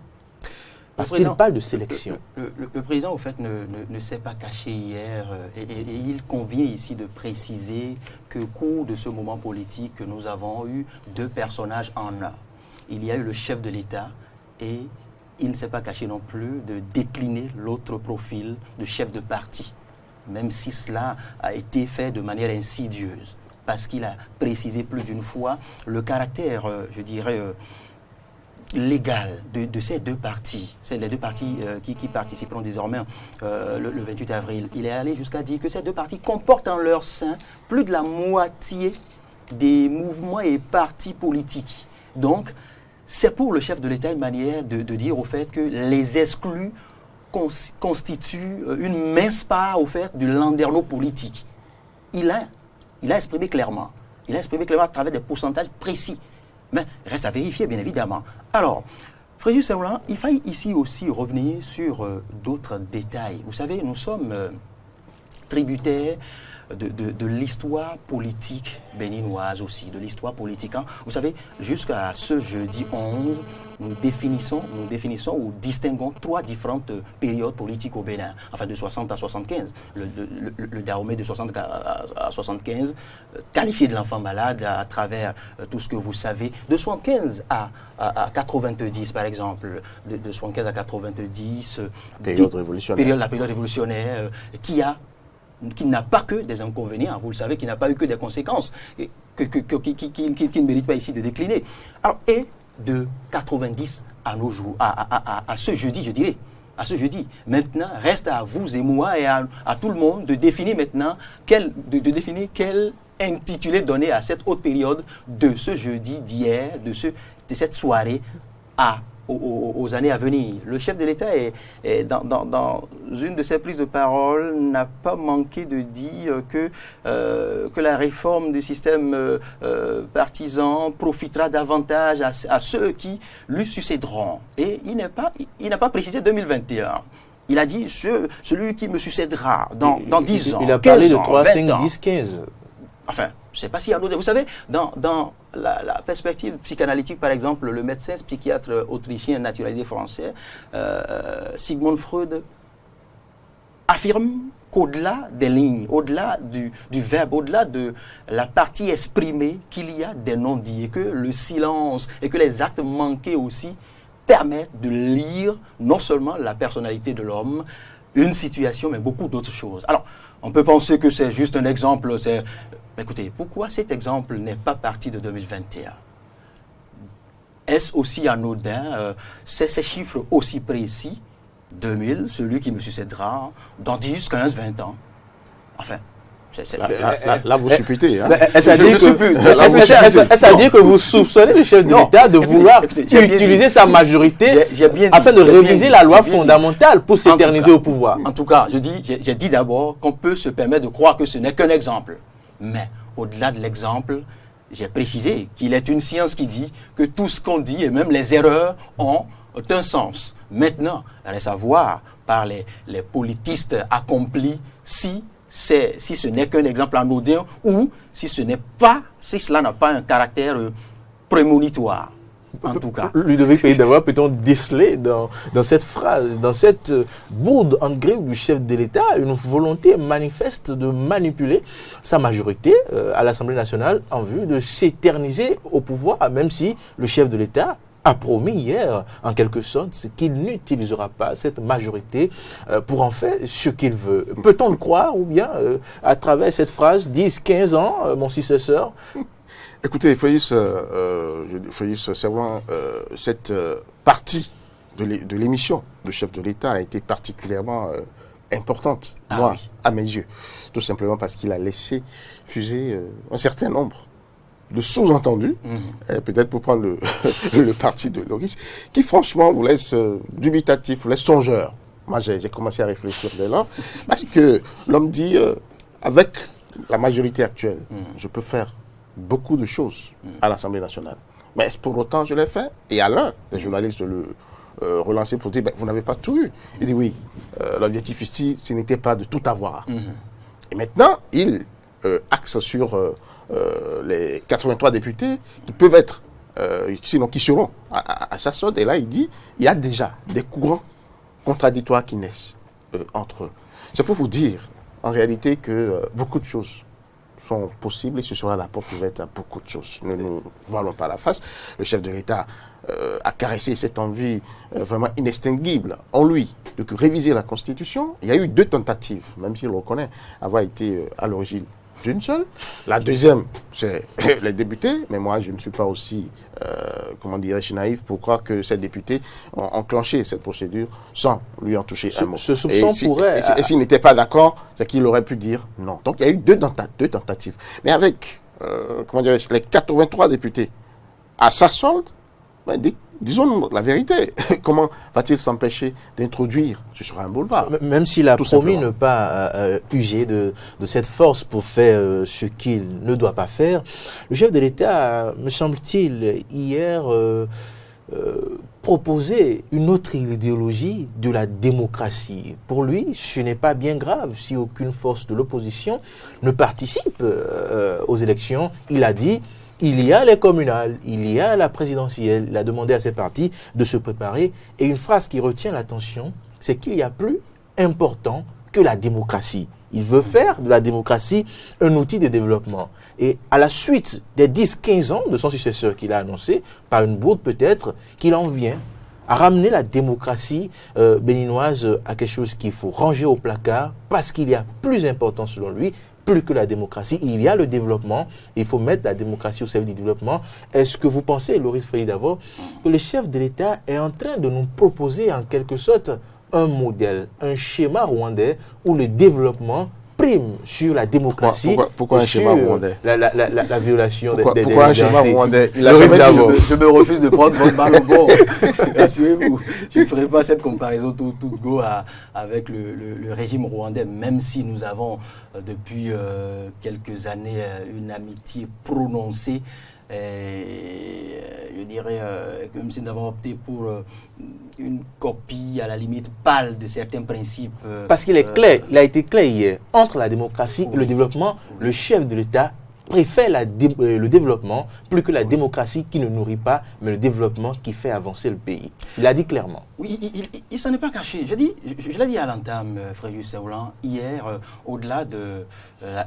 Parce qu'il parle de sélection. Le président, au fait, ne s'est pas caché hier et il convient ici de préciser qu'au cours de ce moment politique, nous avons eu deux personnages en un. Il y a eu le chef de l'État et il ne s'est pas caché non plus de décliner l'autre profil de chef de parti, même si cela a été fait de manière insidieuse, parce qu'il a précisé plus d'une fois le caractère, légal de ces deux partis. C'est les deux partis qui participeront désormais le 28 avril. Il est allé jusqu'à dire que ces deux partis comportent en leur sein plus de la moitié des mouvements et partis politiques. Donc, c'est pour le chef de l'État une manière de dire au fait que les exclus constituent une mince part au fait du landerneau politique. Il a exprimé clairement. Il a exprimé clairement à travers des pourcentages précis. Mais reste à vérifier, bien évidemment. Alors, Fréjus Saoulan, il faille ici aussi revenir sur d'autres détails. Vous savez, nous sommes tributaires de l'histoire politique béninoise aussi, de l'histoire politique. Hein. Vous savez, jusqu'à ce jeudi 11, nous définissons ou distinguons 3 différentes périodes politiques au Bénin, enfin de 60 à 75. Le Dahomey de 60 à 75, qualifié de l'enfant malade à travers tout ce que vous savez. De 75 à 90, par exemple, de 75 à 90, période révolutionnaire. La période révolutionnaire, qui n'a pas que des inconvénients, vous le savez, qui n'a pas eu que des conséquences, qui ne mérite pas ici de décliner. Alors, et de 90 à nos jours, à ce jeudi, je dirais, à ce jeudi. Maintenant, reste à vous et moi et à tout le monde de définir maintenant quel intitulé donner à cette haute période de ce jeudi d'hier, de cette soirée aux années à venir. Le chef de l'État est dans une de ses prises de parole n'a pas manqué de dire que la réforme du système partisan profitera davantage à ceux qui lui succéderont. Et il n'a pas précisé 2021. Il a dit celui qui me succédera dans 10 ans. Il a parlé de 3, 5, 10, 10, 15. Enfin, je ne sais pas s'il y a d'autres. Vous savez, dans la perspective psychanalytique, par exemple, le médecin psychiatre autrichien naturalisé français, Sigmund Freud, affirme qu'au-delà des lignes, au-delà du verbe, au-delà de la partie exprimée, qu'il y a des non-dits et que le silence et que les actes manqués aussi permettent de lire non seulement la personnalité de l'homme, une situation, mais beaucoup d'autres choses. Alors, on peut penser que c'est juste un exemple. Écoutez, pourquoi cet exemple n'est pas parti de 2021? Est-ce aussi anodin? Ces chiffres aussi précis? 2000, celui qui me succédera dans 10, 15, 20 ans. Enfin, là, vous supputez. Hein. Est-ce à dire que vous soupçonnez le chef de l'État de vouloir utiliser sa majorité afin de réviser la loi fondamentale pour s'éterniser au pouvoir? En tout cas, j'ai dit d'abord qu'on peut se permettre de croire que ce n'est qu'un exemple. Mais au-delà de l'exemple, j'ai précisé qu'il est une science qui dit que tout ce qu'on dit et même les erreurs ont un sens. Maintenant, il reste à voir par les politistes accomplis si ce n'est qu'un exemple anodin ou si cela n'a pas un caractère prémonitoire. En tout cas. Ludovic Faye-Davoie, peut-on déceler dans cette phrase, dans cette bourde en griffe du chef de l'État, une volonté manifeste de manipuler sa majorité à l'Assemblée nationale en vue de s'éterniser au pouvoir, même si le chef de l'État a promis hier, en quelque sorte, qu'il n'utilisera pas cette majorité pour en faire ce qu'il veut. Peut-on le croire ou bien, à travers cette phrase, 10, 15 ans, mon successeur? Écoutez, Fréjus Saoulan, cette partie de l'émission de chef de l'État a été particulièrement importante, à mes yeux. Tout simplement parce qu'il a laissé fuser un certain nombre de sous-entendus, peut-être pour prendre le parti de Loris, qui franchement vous laisse dubitatif, vous laisse songeur. Moi, j'ai commencé à réfléchir dès lors, parce que l'homme dit, avec la majorité actuelle, je peux faire beaucoup de choses à l'Assemblée nationale. Mais est-ce pour autant je l'ai fait? Et à l'un des journalistes le relancer pour dire, vous n'avez pas tout eu. Il dit oui, l'objectif ici, ce n'était pas de tout avoir. Et maintenant, il axe sur les 83 députés qui peuvent être, sinon qui seront à sa solde. Et là, il dit, il y a déjà des courants contradictoires qui naissent entre eux. C'est pour vous dire, en réalité, que beaucoup de choses sont possibles et ce sera la porte ouverte à beaucoup de choses. Ne nous voilons pas la face. Le chef de l'État a caressé cette envie vraiment inextinguible en lui de réviser la Constitution. Il y a eu 2 tentatives, même s'il reconnaît avoir été à l'origine d'une seule. La deuxième, c'est les députés, mais moi je ne suis pas aussi, comment dirais-je, naïf pour croire que ces députés ont enclenché cette procédure sans lui en toucher un mot. Ce soupçon pourrait... Et s'il n'était pas d'accord, c'est qu'il aurait pu dire non. Donc il y a eu 2 tentatives. Mais avec, comment dirais-je, les 83 députés à sa solde, disons la vérité. Comment va-t-il s'empêcher d'introduire? Ce sera un boulevard. Même s'il a promis ne pas user de cette force pour faire ce qu'il ne doit pas faire, le chef de l'État, me semble-t-il, hier, proposer une autre idéologie de la démocratie. Pour lui, ce n'est pas bien grave si aucune force de l'opposition ne participe aux élections. Il a dit, il y a les communales, il y a la présidentielle. Il a demandé à ses partis de se préparer. Et une phrase qui retient l'attention, c'est qu'il y a plus important que la démocratie. Il veut faire de la démocratie un outil de développement. Et à la suite des 10-15 ans de son successeur qu'il a annoncé, par une bourde peut-être, qu'il en vient à ramener la démocratie béninoise à quelque chose qu'il faut ranger au placard parce qu'il y a plus important selon lui, plus que la démocratie. Il y a le développement. Il faut mettre la démocratie au service du développement. Est-ce que vous pensez, Loris Faye-Davo, que le chef de l'État est en train de nous proposer en quelque sorte un modèle, un schéma rwandais où le développement prime sur la démocratie. Pourquoi un schéma rwandais? La violation des Pourquoi un schéma rwandais? Je me refuse de prendre votre balle au bord. Rassurez-vous, je ne ferai pas cette comparaison toute go avec le régime rwandais, même si nous avons depuis quelques années une amitié prononcée. Je dirais que même si nous avons opté pour une copie à la limite pâle de certains principes. Parce qu'il est clair, il a été clair hier, entre la démocratie et le développement, le chef de l'État préfère le développement plus que la démocratie qui ne nourrit pas, mais le développement qui fait avancer le pays. Il l'a dit clairement. Oui, il s'en est pas caché. Je l'ai dit à l'entame, Fréjus Saoulan, hier, au-delà de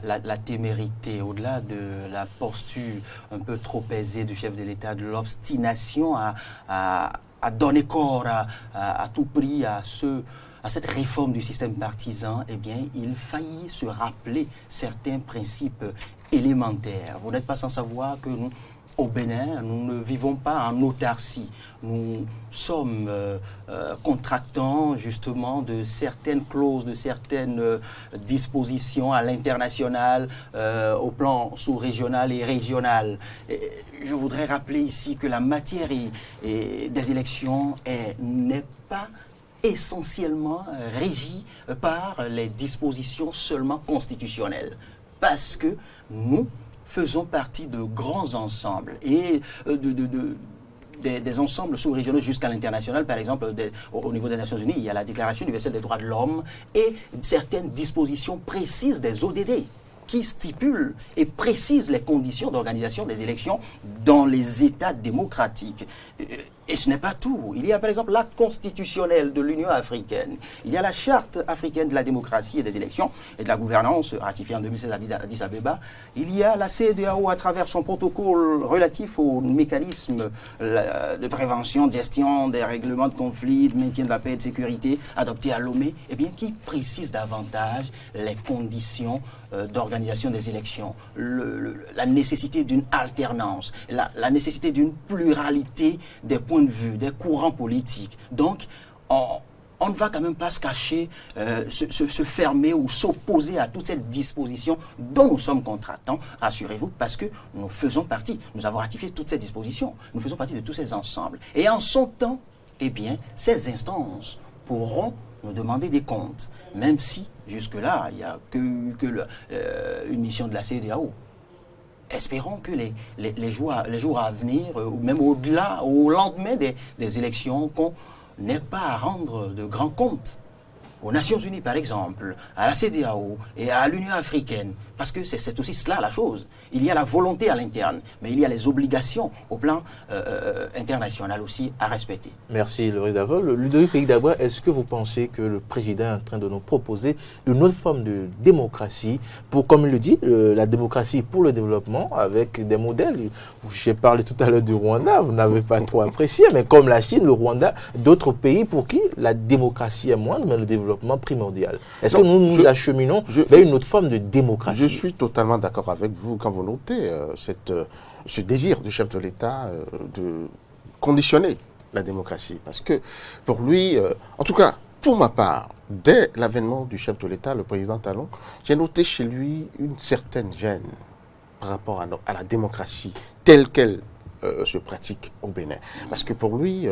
la témérité, au-delà de la posture un peu trop aisée du chef de l'État, de l'obstination à donner corps à tout prix à cette réforme du système partisan, eh bien, il faillit se rappeler certains principes élémentaires. Vous n'êtes pas sans savoir que nous, au Bénin, nous ne vivons pas en autarcie. Nous sommes contractants justement de certaines clauses, de certaines dispositions à l'international, au plan sous-régional et régional. Je voudrais rappeler ici que la matière des élections n'est pas essentiellement régie par les dispositions seulement constitutionnelles. Parce que nous faisons partie de grands ensembles et des ensembles sous-régionaux jusqu'à l'international. Par exemple, au niveau des Nations Unies, il y a la Déclaration universelle des droits de l'homme et certaines dispositions précises des ODD qui stipulent et précisent les conditions d'organisation des élections dans les États démocratiques. Et ce n'est pas tout. Il y a par exemple l'acte constitutionnel de l'Union africaine. Il y a la charte africaine de la démocratie et des élections et de la gouvernance ratifiée en 2016 à Addis Abeba. Il y a la CEDEAO à travers son protocole relatif aux mécanismes de prévention, de gestion des règlements de conflits, de maintien de la paix et de sécurité adoptés à Lomé, eh bien, qui précise davantage les conditions d'organisation des élections, la nécessité d'une alternance, la nécessité d'une pluralité des points de vue, des courants politiques. Donc, on ne va quand même pas se cacher, se fermer ou s'opposer à toute cette disposition dont nous sommes contractants, rassurez-vous, parce que nous faisons partie, nous avons ratifié toutes ces dispositions, nous faisons partie de tous ces ensembles. Et en son temps, eh bien, ces instances pourront nous demander des comptes, même si jusque-là, il n'y a une mission de la CEDEAO. Espérons que les jours à venir, ou même au-delà, au lendemain des élections, qu'on n'ait pas à rendre de grands comptes aux Nations Unies, par exemple, à la CEDEAO et à l'Union africaine. Parce que c'est aussi cela la chose. Il y a la volonté à l'interne, mais il y a les obligations au plan international aussi à respecter. Merci, Loris Davo. Ludovic Faye-Dabo, est-ce que vous pensez que le président est en train de nous proposer une autre forme de démocratie pour, comme il le dit, la démocratie pour le développement avec des modèles? J'ai parlé tout à l'heure du Rwanda, vous n'avez pas trop apprécié, mais comme la Chine, le Rwanda, d'autres pays pour qui la démocratie est moindre, mais le développement primordial. Est-ce que nous acheminons vers une autre forme de démocratie? Je suis totalement d'accord avec vous quand vous notez ce désir du chef de l'État de conditionner la démocratie. Parce que pour lui, en tout cas, pour ma part, dès l'avènement du chef de l'État, le président Talon, j'ai noté chez lui une certaine gêne par rapport à la démocratie telle qu'elle se pratique au Bénin. Parce que pour lui,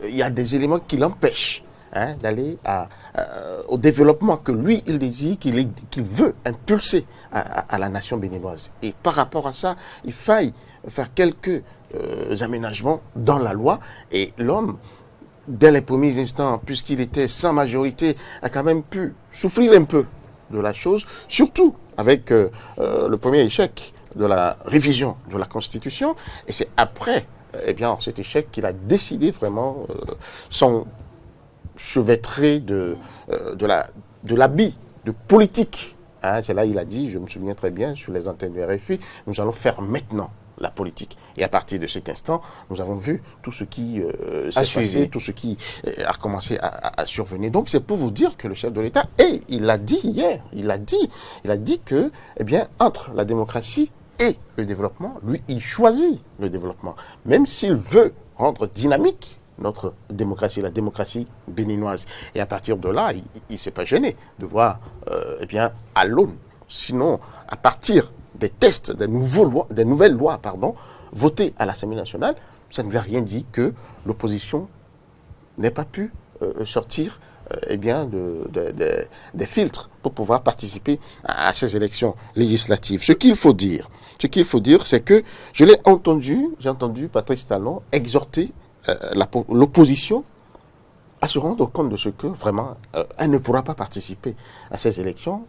il y a des éléments qui l'empêchent d'aller au développement que lui, il désire, qu'il veut impulser à la nation béninoise. Et par rapport à ça, il faille faire quelques aménagements dans la loi. Et l'homme dès les premiers instants, puisqu'il était sans majorité, a quand même pu souffrir un peu de la chose, surtout avec le premier échec de la révision de la Constitution. Et c'est après cet échec qu'il a décidé vraiment son chevêtré de l'habit de politique. Hein, c'est là il a dit, je me souviens très bien, sur les antennes du RFI, nous allons faire maintenant la politique. Et à partir de cet instant, nous avons vu tout ce qui s'est passé, tout ce qui a commencé à survenir. Donc c'est pour vous dire que le chef de l'État, et il l'a dit hier, il a dit que, entre la démocratie et le développement, lui, il choisit le développement. Même s'il veut rendre dynamique notre démocratie, la démocratie béninoise. Et à partir de là, il ne s'est pas gêné de voir, à l'aune, sinon à partir des tests, des nouvelles lois, votées à l'Assemblée nationale, ça ne veut rien dire que l'opposition n'ait pas pu sortir des filtres pour pouvoir participer à ces élections législatives. Ce qu'il faut dire, c'est que j'ai entendu Patrice Talon exhorter l'opposition à se rendre compte de ce que vraiment elle ne pourra pas participer à ces élections,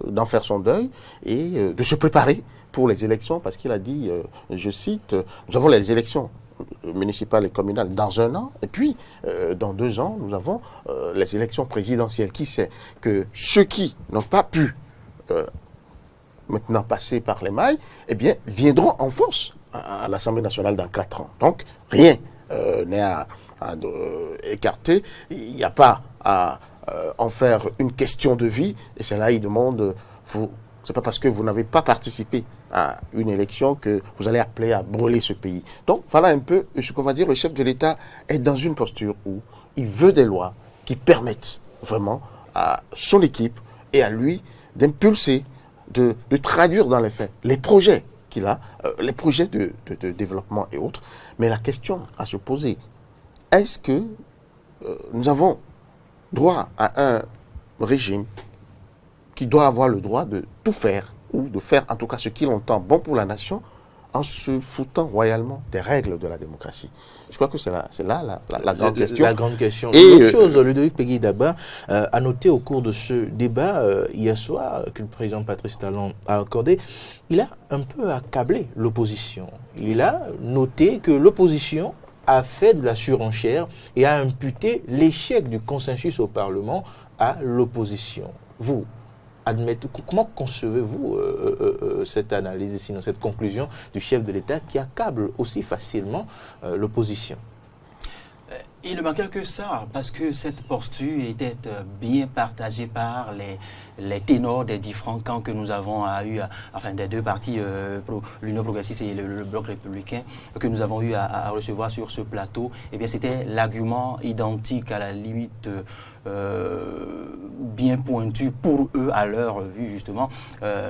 d'en faire son deuil et de se préparer pour les élections, parce qu'il a dit, je cite, nous avons les élections municipales et communales dans 1 an, et puis dans 2 ans, nous avons les élections présidentielles. Qui sait que ceux qui n'ont pas pu maintenant passer par les mailles, viendront en force à l'Assemblée nationale dans 4 ans. Donc, rien n'est à écarter. Il n'y a pas à en faire une question de vie. Et c'est là, il demande, c'est pas parce que vous n'avez pas participé à une élection que vous allez appeler à brûler ce pays. Donc, voilà un peu ce qu'on va dire. Le chef de l'État est dans une posture où il veut des lois qui permettent vraiment à son équipe et à lui d'impulser, de traduire dans les faits les projets qu'il a, les projets de développement et autres. Mais la question à se poser, est-ce que nous avons droit à un régime qui doit avoir le droit de tout faire, ou de faire en tout cas ce qu'il entend bon pour la nation, en se foutant royalement des règles de la démocratie? Je crois que c'est là la grande question. La grande question. Et une autre chose, Ludovic Pegui-Daba a noté au cours de ce débat hier soir que le président Patrice Talon a accordé, il a un peu accablé l'opposition. Il a noté que l'opposition a fait de la surenchère et a imputé l'échec du consensus au Parlement à l'opposition. Vous, comment concevez-vous cette analyse, sinon cette conclusion du chef de l'État qui accable aussi facilement l'opposition? Il ne manquait que ça, parce que cette posture était bien partagée par les ténors des différents camps que nous avons eu, des deux partis, l'Union progressiste et le Bloc républicain, que nous avons eu à recevoir sur ce plateau. Eh bien, c'était l'argument identique, à la limite bien pointu pour eux, à leur vue justement,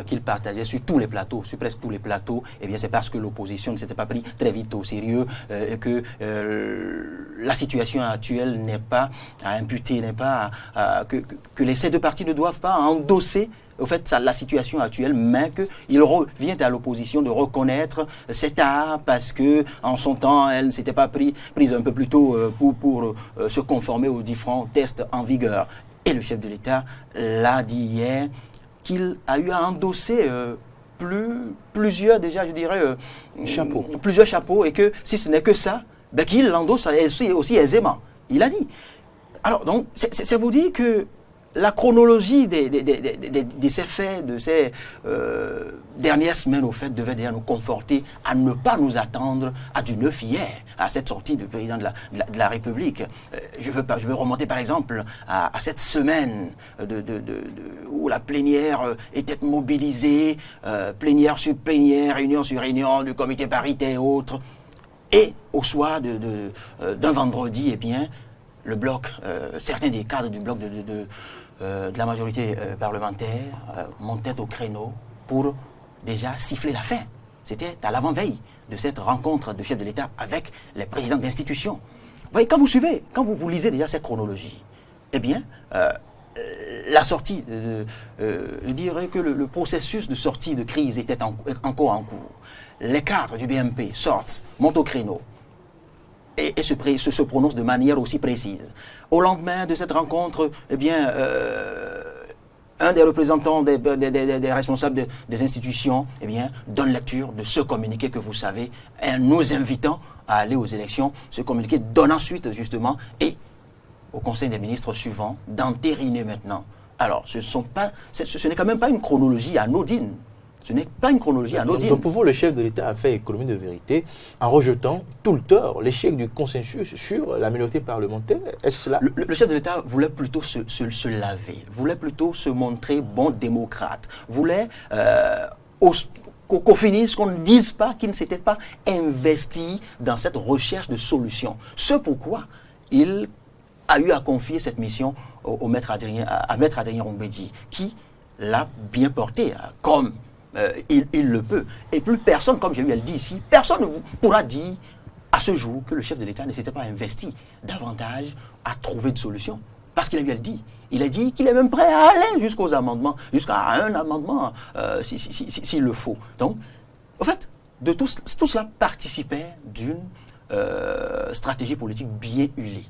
qu'ils partageaient sur tous les plateaux, sur presque tous les plateaux. Eh bien, c'est parce que l'opposition ne s'était pas pris très vite au sérieux, que la situation actuelle n'est pas à imputer, n'est pas que ces deux partis ne doivent pas endosser au fait la situation actuelle, mais qu'il revient à l'opposition de reconnaître cet art, parce que en son temps elle ne s'était pas prise un peu plus tôt pour se conformer aux différents tests en vigueur. Et le chef de l'État l'a dit hier qu'il a eu à endosser plusieurs, déjà je dirais, plusieurs chapeaux, et que si ce n'est que ça, qu'il l'endosse aussi aisément. Il a dit. Alors donc, c'est vous dire que la chronologie de ces faits, de ces dernières semaines, au fait, devait déjà nous conforter à ne pas nous attendre à du neuf hier, à cette sortie du président de la République. Je veux remonter par exemple à cette semaine où la plénière était mobilisée, plénière sur plénière, réunion sur réunion du comité paritaire et autres. Et au soir d'un vendredi, eh bien, le bloc, certains des cadres du bloc de la majorité parlementaire montaient au créneau pour déjà siffler la fin. C'était à l'avant-veille de cette rencontre de chef de l'État avec les présidents d'institutions. Vous voyez, quand vous lisez déjà cette chronologie, eh bien, la sortie, je dirais que le processus de sortie de crise était encore en cours. Les cadres du BMP sortent, montent au créneau. et se prononce de manière aussi précise. Au lendemain de cette rencontre, eh bien, un des représentants des responsables des institutions, eh bien, donne lecture de ce communiqué que vous savez, nous invitant à aller aux élections. Ce communiqué donne ensuite, justement, et au Conseil des ministres suivant, d'entériner maintenant. Alors, ce n'est quand même pas une chronologie anodine. Ce n'est pas une chronologie anodine. Donc pour vous, le chef de l'État a fait économie de vérité en rejetant tout le tort, l'échec du consensus sur la minorité parlementaire. Est-ce cela? Le chef de l'État voulait plutôt se laver, voulait plutôt se montrer bon démocrate, voulait qu'on finisse, qu'on ne dise pas qu'il ne s'était pas investi dans cette recherche de solutions. Ce pourquoi il a eu à confier cette mission à Maître Adrien Rombedi, qui l'a bien porté, comme il le peut. Et plus personne, comme je lui ai dit ici, personne ne pourra dire à ce jour que le chef de l'État ne s'était pas investi davantage à trouver de solutions. Parce qu'il a bien dit. Il a dit qu'il est même prêt à aller jusqu'aux amendements, jusqu'à un amendement, s'il le faut. Donc, en fait, tout cela participait d'une stratégie politique bien huilée.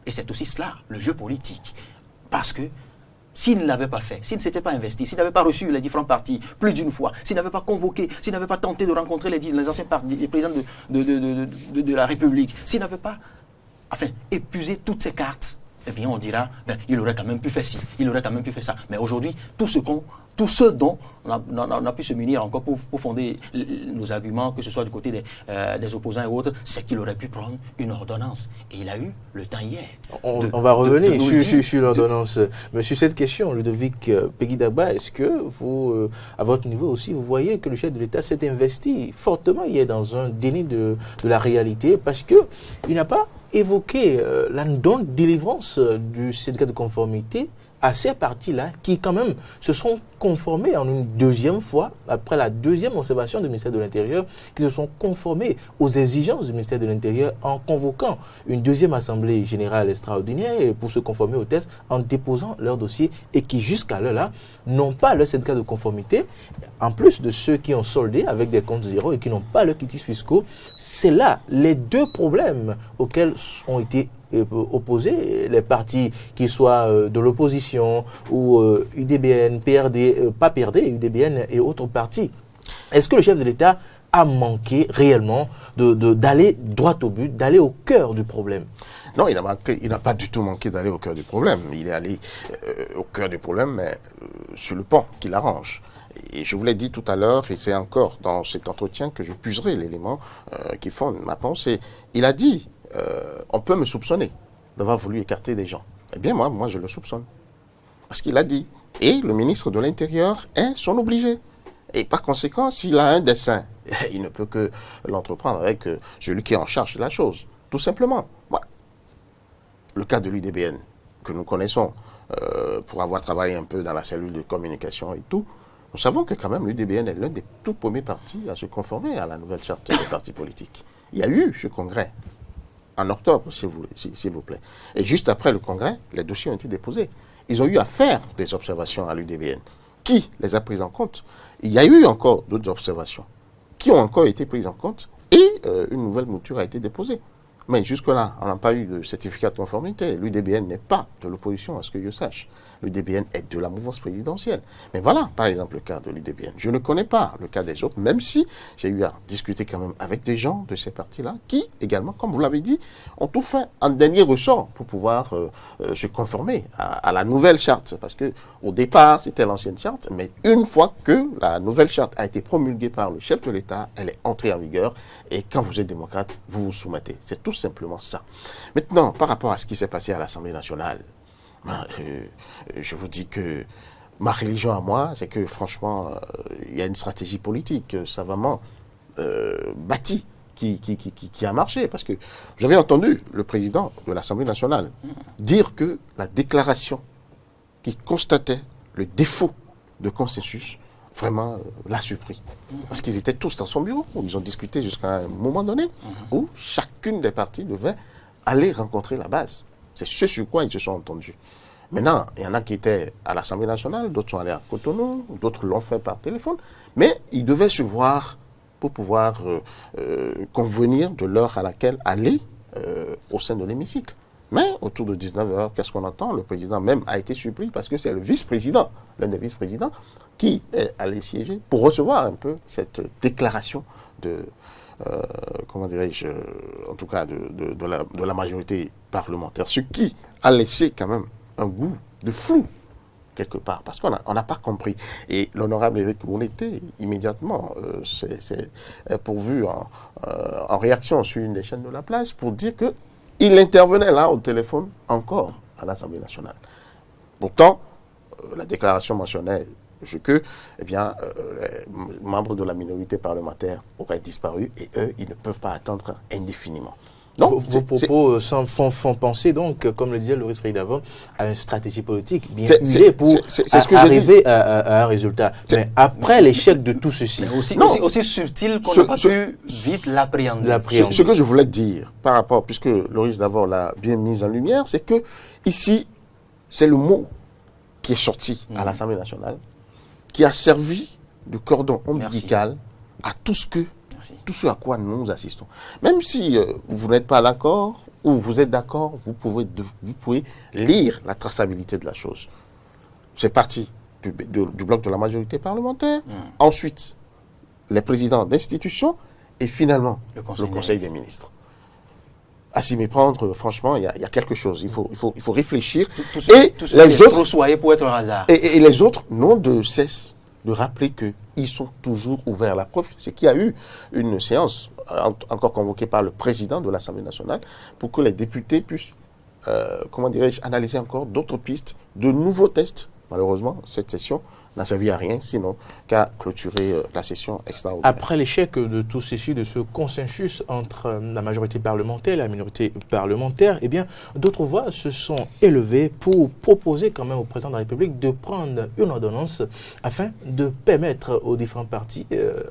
Et c'est aussi cela, le jeu politique. Parce que s'il ne l'avait pas fait, s'il ne s'était pas investi, s'il n'avait pas reçu les différents partis plus d'une fois, s'il n'avait pas convoqué, s'il n'avait pas tenté de rencontrer les anciens partis, les présidents de la République, s'il n'avait pas épuisé toutes ses cartes, eh bien on dira, il aurait quand même pu faire ci, il aurait quand même pu faire ça. Mais aujourd'hui, tout ce dont on a pu se munir encore pour fonder nos arguments, que ce soit du côté des opposants et autres, c'est qu'il aurait pu prendre une ordonnance. Et il a eu le temps hier. On va revenir sur l'ordonnance. Mais sur cette question, Ludovic Pegui-Dagba, est-ce que vous, à votre niveau aussi, vous voyez que le chef de l'État s'est investi fortement hier dans un déni de la réalité parce qu'il n'a pas évoqué la non-délivrance du certificat de conformité à ces partis-là qui, quand même, se sont conformés en une deuxième fois, après la deuxième observation du ministère de l'Intérieur, qui se sont conformés aux exigences du ministère de l'Intérieur en convoquant une deuxième assemblée générale extraordinaire pour se conformer au test, en déposant leur dossier et qui, jusqu'à l'heure-là, n'ont pas leur certificat de conformité, en plus de ceux qui ont soldé avec des comptes zéro et qui n'ont pas leurs quitus fiscaux. C'est là les deux problèmes auxquels ont été opposer les partis qui soient de l'opposition ou UDBN, PRD, pas PRD, UDBN et autres partis. Est-ce que le chef de l'État a manqué réellement d'aller droit au but, d'aller au cœur du problème? Non, il n'a pas du tout manqué d'aller au cœur du problème. Il est allé au cœur du problème, mais sur le pan qu'il arrange. Et je vous l'ai dit tout à l'heure, et c'est encore dans cet entretien que je puiserai l'élément qui fonde ma pensée. Il a dit on peut me soupçonner d'avoir voulu écarter des gens. Eh bien, moi, je le soupçonne. Parce qu'il a dit. Et le ministre de l'Intérieur est son obligé. Et par conséquent, s'il a un dessein, il ne peut que l'entreprendre avec celui qui est en charge de la chose. Tout simplement. Voilà. Le cas de l'UDBN, que nous connaissons, pour avoir travaillé un peu dans la cellule de communication et tout, nous savons que quand même l'UDBN est l'un des tout premiers partis à se conformer à la nouvelle charte des partis politiques. Il y a eu ce congrès en octobre, s'il vous plaît. Et juste après le congrès, les dossiers ont été déposés. Ils ont eu à faire des observations à l'UDBN. Qui les a prises en compte? Il y a eu encore d'autres observations qui ont encore été prises en compte et une nouvelle mouture a été déposée. Mais jusque-là, on n'a pas eu de certificat de conformité. L'UDBN n'est pas de l'opposition, à ce que je sache. L'UDBN est de la mouvance présidentielle. Mais voilà, par exemple, le cas de l'UDBN. Je ne connais pas le cas des autres, même si j'ai eu à discuter quand même avec des gens de ces partis-là qui, également, comme vous l'avez dit, ont tout fait en dernier ressort pour pouvoir se conformer à la nouvelle charte. Parce que au départ, c'était l'ancienne charte, mais une fois que la nouvelle charte a été promulguée par le chef de l'État, elle est entrée en vigueur. Et quand vous êtes démocrate, vous vous soumettez. C'est tout simplement ça. Maintenant, par rapport à ce qui s'est passé à l'Assemblée nationale, je vous dis que ma religion à moi, c'est que franchement, il y a une stratégie politique savamment bâtie qui a marché. Parce que vous avez entendu le président de l'Assemblée nationale dire que la déclaration qui constatait le défaut de consensus vraiment l'a surpris. Parce qu'ils étaient tous dans son bureau, où ils ont discuté jusqu'à un moment donné, où chacune des parties devait aller rencontrer la base. C'est ce sur quoi ils se sont entendus. Maintenant, il y en a qui étaient à l'Assemblée nationale, d'autres sont allés à Cotonou, d'autres l'ont fait par téléphone, mais ils devaient se voir pour pouvoir convenir de l'heure à laquelle aller au sein de l'hémicycle. Mais autour de 19h, qu'est-ce qu'on entend? Le président même a été surpris parce que c'est le vice-président, l'un des vice-présidents, qui est allé siéger pour recevoir un peu cette déclaration de, comment dirais-je, en tout cas de la majorité parlementaire. Ce qui a laissé quand même un goût de flou quelque part, parce qu'on n'a pas compris. Et l'honorable Éric Bouneté, immédiatement, c'est pourvu en réaction sur une des chaînes de la place pour dire qu'il intervenait là au téléphone encore à l'Assemblée nationale. Pourtant, la déclaration mentionnait que les membres de la minorité parlementaire auraient disparu et eux, ils ne peuvent pas attendre indéfiniment. Donc, vos propos font penser donc, comme le disait Loris Frey-Davant, à une stratégie politique bien huilée pour arriver à un résultat. Mais après l'échec de tout ceci... Aussi subtil qu'on n'a pas pu vite l'appréhender. Ce que je voulais dire par rapport, puisque Loris Davant l'a bien mis en lumière, c'est que ici, c'est le mot qui est sorti à l'Assemblée nationale, qui a servi de cordon ombilical à tout ce à quoi nous assistons. Même si vous n'êtes pas d'accord ou vous êtes d'accord, vous pouvez lire la traçabilité de la chose. C'est parti du bloc de la majorité parlementaire, ensuite les présidents d'institutions et finalement le Conseil des ministres. À s'y méprendre, franchement, il y a quelque chose. Il faut réfléchir. Et les autres, pour être un hasard. Et les autres n'ont de cesse de rappeler qu'ils sont toujours ouverts. La preuve, c'est qu'il y a eu une séance, encore convoquée par le président de l'Assemblée nationale, pour que les députés puissent, analyser encore d'autres pistes, de nouveaux tests. Malheureusement, cette session n'a servi à rien, sinon qu'à clôturer la session extraordinaire. Après l'échec de tout ceci, de ce consensus entre la majorité parlementaire et la minorité parlementaire, eh bien, d'autres voix se sont élevées pour proposer quand même au président de la République de prendre une ordonnance afin de permettre aux différents partis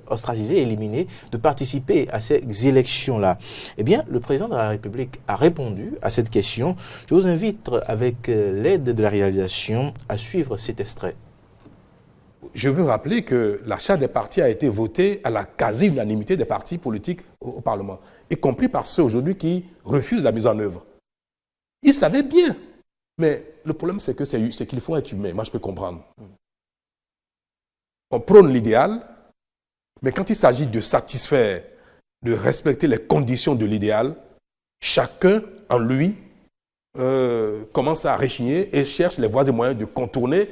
ostracisés, éliminés, de participer à ces élections-là. Eh bien, le président de la République a répondu à cette question. Je vous invite, avec l'aide de la réalisation, à suivre cet extrait. Je veux rappeler que la charte des partis a été votée à la quasi-unanimité des partis politiques au Parlement, y compris par ceux aujourd'hui qui refusent la mise en œuvre. Ils savaient bien, mais le problème c'est qu'il faut être humain. Moi je peux comprendre. On prône l'idéal, mais quand il s'agit de satisfaire, de respecter les conditions de l'idéal, chacun en lui commence à rechigner et cherche les voies et moyens de contourner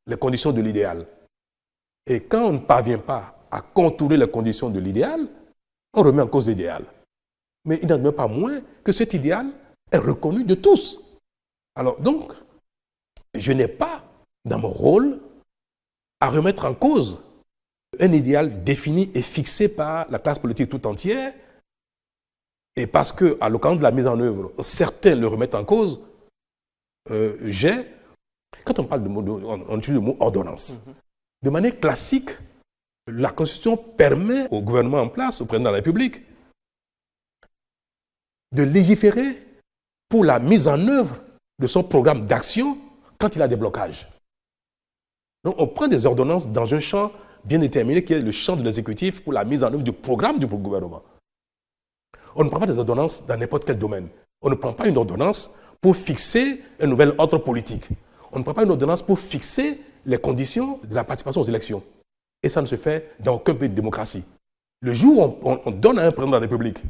les conditions de l'idéal. Et quand on ne parvient pas à contourner les conditions de l'idéal, on remet en cause l'idéal. Mais il n'en demeure pas moins que cet idéal est reconnu de tous. Alors donc, je n'ai pas dans mon rôle à remettre en cause un idéal défini et fixé par la classe politique tout entière. Et parce qu'à l'occasion de la mise en œuvre, certains le remettent en cause, quand on parle on utilise le mot ordonnance. De manière classique, la Constitution permet au gouvernement en place, au président de la République, de légiférer pour la mise en œuvre de son programme d'action quand il a des blocages. Donc on prend des ordonnances dans un champ bien déterminé qui est le champ de l'exécutif pour la mise en œuvre du programme du gouvernement. On ne prend pas des ordonnances dans n'importe quel domaine. On ne prend pas une ordonnance pour fixer un nouvel ordre politique. On ne prend pas une ordonnance pour fixer les conditions de la participation aux élections. Et ça ne se fait dans aucun pays de démocratie. Le jour où on donne à un président de la République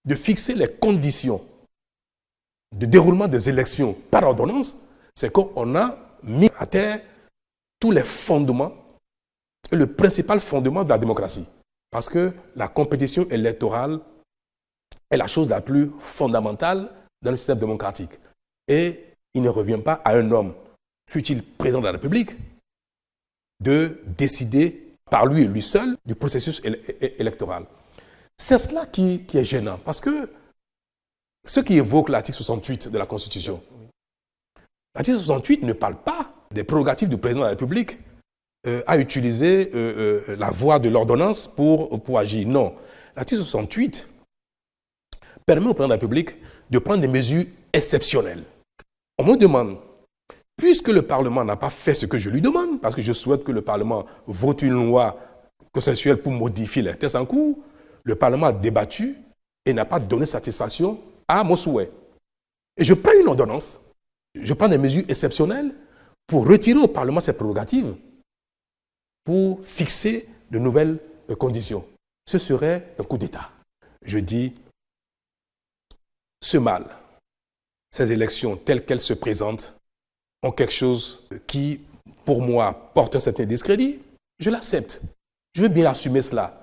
de fixer les conditions de déroulement des élections par ordonnance, c'est qu'on a mis à terre tous les fondements et le principal fondement de la démocratie. Parce que la compétition électorale est la chose la plus fondamentale dans le système démocratique. Et il ne revient pas à un homme, fût-il président de la République, de décider par lui et lui seul du processus électoral. C'est cela qui est gênant, parce que ce qui évoque l'article 68 de la Constitution, l'article 68 ne parle pas des prérogatives du président de la République à utiliser la voie de l'ordonnance pour agir. Non, l'article 68 permet au président de la République de prendre des mesures exceptionnelles. On me demande, puisque le Parlement n'a pas fait ce que je lui demande, parce que je souhaite que le Parlement vote une loi consensuelle pour modifier les tests en cours, le Parlement a débattu et n'a pas donné satisfaction à mon souhait. Et je prends une ordonnance, je prends des mesures exceptionnelles pour retirer au Parlement cette prérogative, pour fixer de nouvelles conditions. Ce serait un coup d'État. Je dis, ce mal, ces élections telles qu'elles se présentent, ont quelque chose qui, pour moi, porte un certain discrédit. Je l'accepte. Je veux bien assumer cela.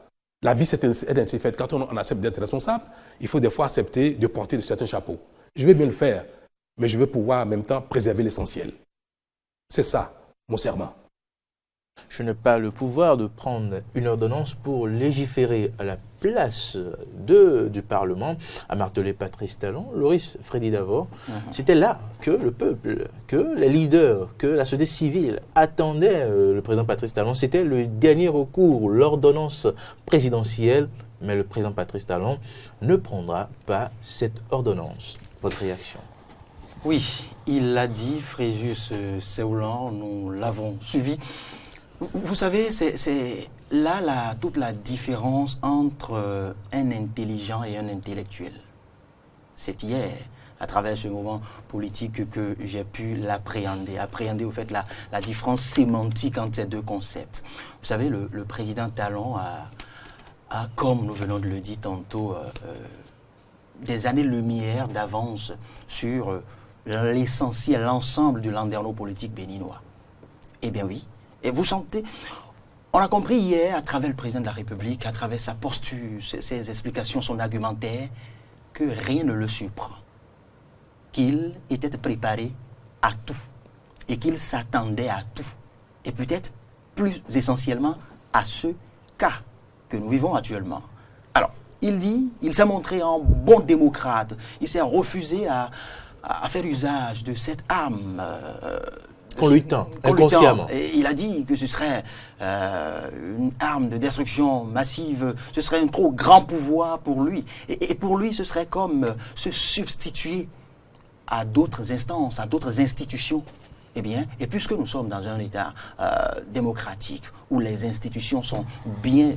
La vie est ainsi faite. Quand on accepte d'être responsable, il faut des fois accepter de porter de certains chapeaux. Je veux bien le faire, mais je veux pouvoir en même temps préserver l'essentiel. C'est ça, mon serment. Je n'ai pas le pouvoir de prendre une ordonnance pour légiférer à la place du Parlement, a martelé Patrice Talon. Loris Freddy Davor, c'était là que le peuple, que les leaders, que la société civile attendaient le président Patrice Talon. C'était le dernier recours, l'ordonnance présidentielle, mais le président Patrice Talon ne prendra pas cette ordonnance. Votre réaction? Oui, il l'a dit, Fréjus Séoulan, nous l'avons suivi. Vous savez, c'est là toute la différence entre un intelligent et un intellectuel. C'est hier, à travers ce moment politique, que j'ai pu appréhender au fait la différence sémantique entre ces deux concepts. Vous savez, le président Talon a, comme nous venons de le dire tantôt, des années-lumière d'avance sur l'essentiel, l'ensemble du landerneau politique béninois. Eh bien oui. Et vous sentez, on a compris hier, à travers le président de la République, à travers sa posture, ses explications, son argumentaire, que rien ne le surprend. Qu'il était préparé à tout. Et qu'il s'attendait à tout. Et peut-être plus essentiellement à ce cas que nous vivons actuellement. Alors, il s'est montré un bon démocrate. Il s'est refusé à faire usage de cette arme qu'on lui tend, inconsciemment. Et il a dit que ce serait une arme de destruction massive, ce serait un trop grand pouvoir pour lui. Et pour lui, ce serait comme se substituer à d'autres instances, à d'autres institutions. Eh bien, et puisque nous sommes dans un État démocratique, où les institutions sont bien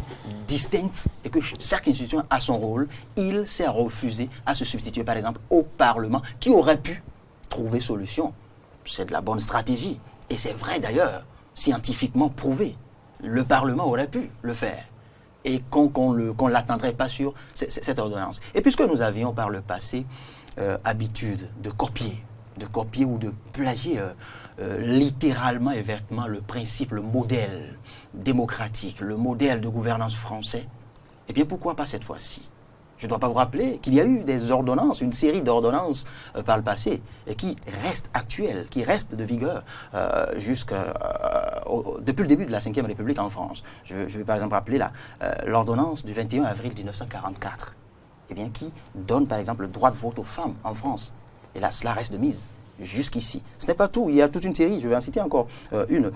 distinctes et que chaque institution a son rôle, il s'est refusé à se substituer, par exemple, au Parlement, qui aurait pu trouver solution. C'est de la bonne stratégie. Et c'est vrai d'ailleurs, scientifiquement prouvé. Le Parlement aurait pu le faire. Et qu'on ne l'attendrait pas sur cette ordonnance. Et puisque nous avions par le passé habitude de copier ou de plagier littéralement et vertement le principe, le modèle démocratique, le modèle de gouvernance français, eh bien pourquoi pas cette fois-ci? Je ne dois pas vous rappeler qu'il y a eu des ordonnances, une série d'ordonnances par le passé, qui restent actuelles, qui restent de vigueur depuis le début de la Ve République en France. Je vais par exemple rappeler l'ordonnance du 21 avril 1944, eh bien, qui donne par exemple le droit de vote aux femmes en France. Et là, cela reste de mise jusqu'ici. Ce n'est pas tout, il y a toute une série, je vais en citer encore une.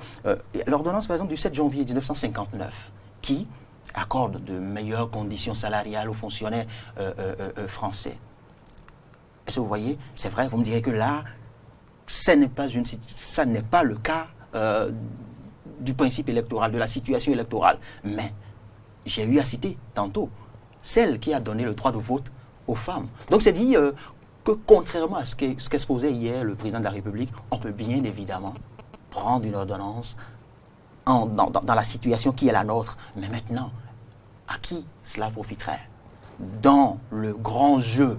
L'ordonnance par exemple du 7 janvier 1959, qui accorde de meilleures conditions salariales aux fonctionnaires français. Est-ce que vous voyez? C'est vrai, vous me direz que là, ça n'est pas le cas du principe électoral, de la situation électorale. Mais j'ai eu à citer tantôt celle qui a donné le droit de vote aux femmes. Donc c'est dit que contrairement à ce qu'exposait hier le président de la République, on peut bien évidemment prendre une ordonnance dans la situation qui est la nôtre. Mais maintenant, à qui cela profiterait? Dans le grand jeu,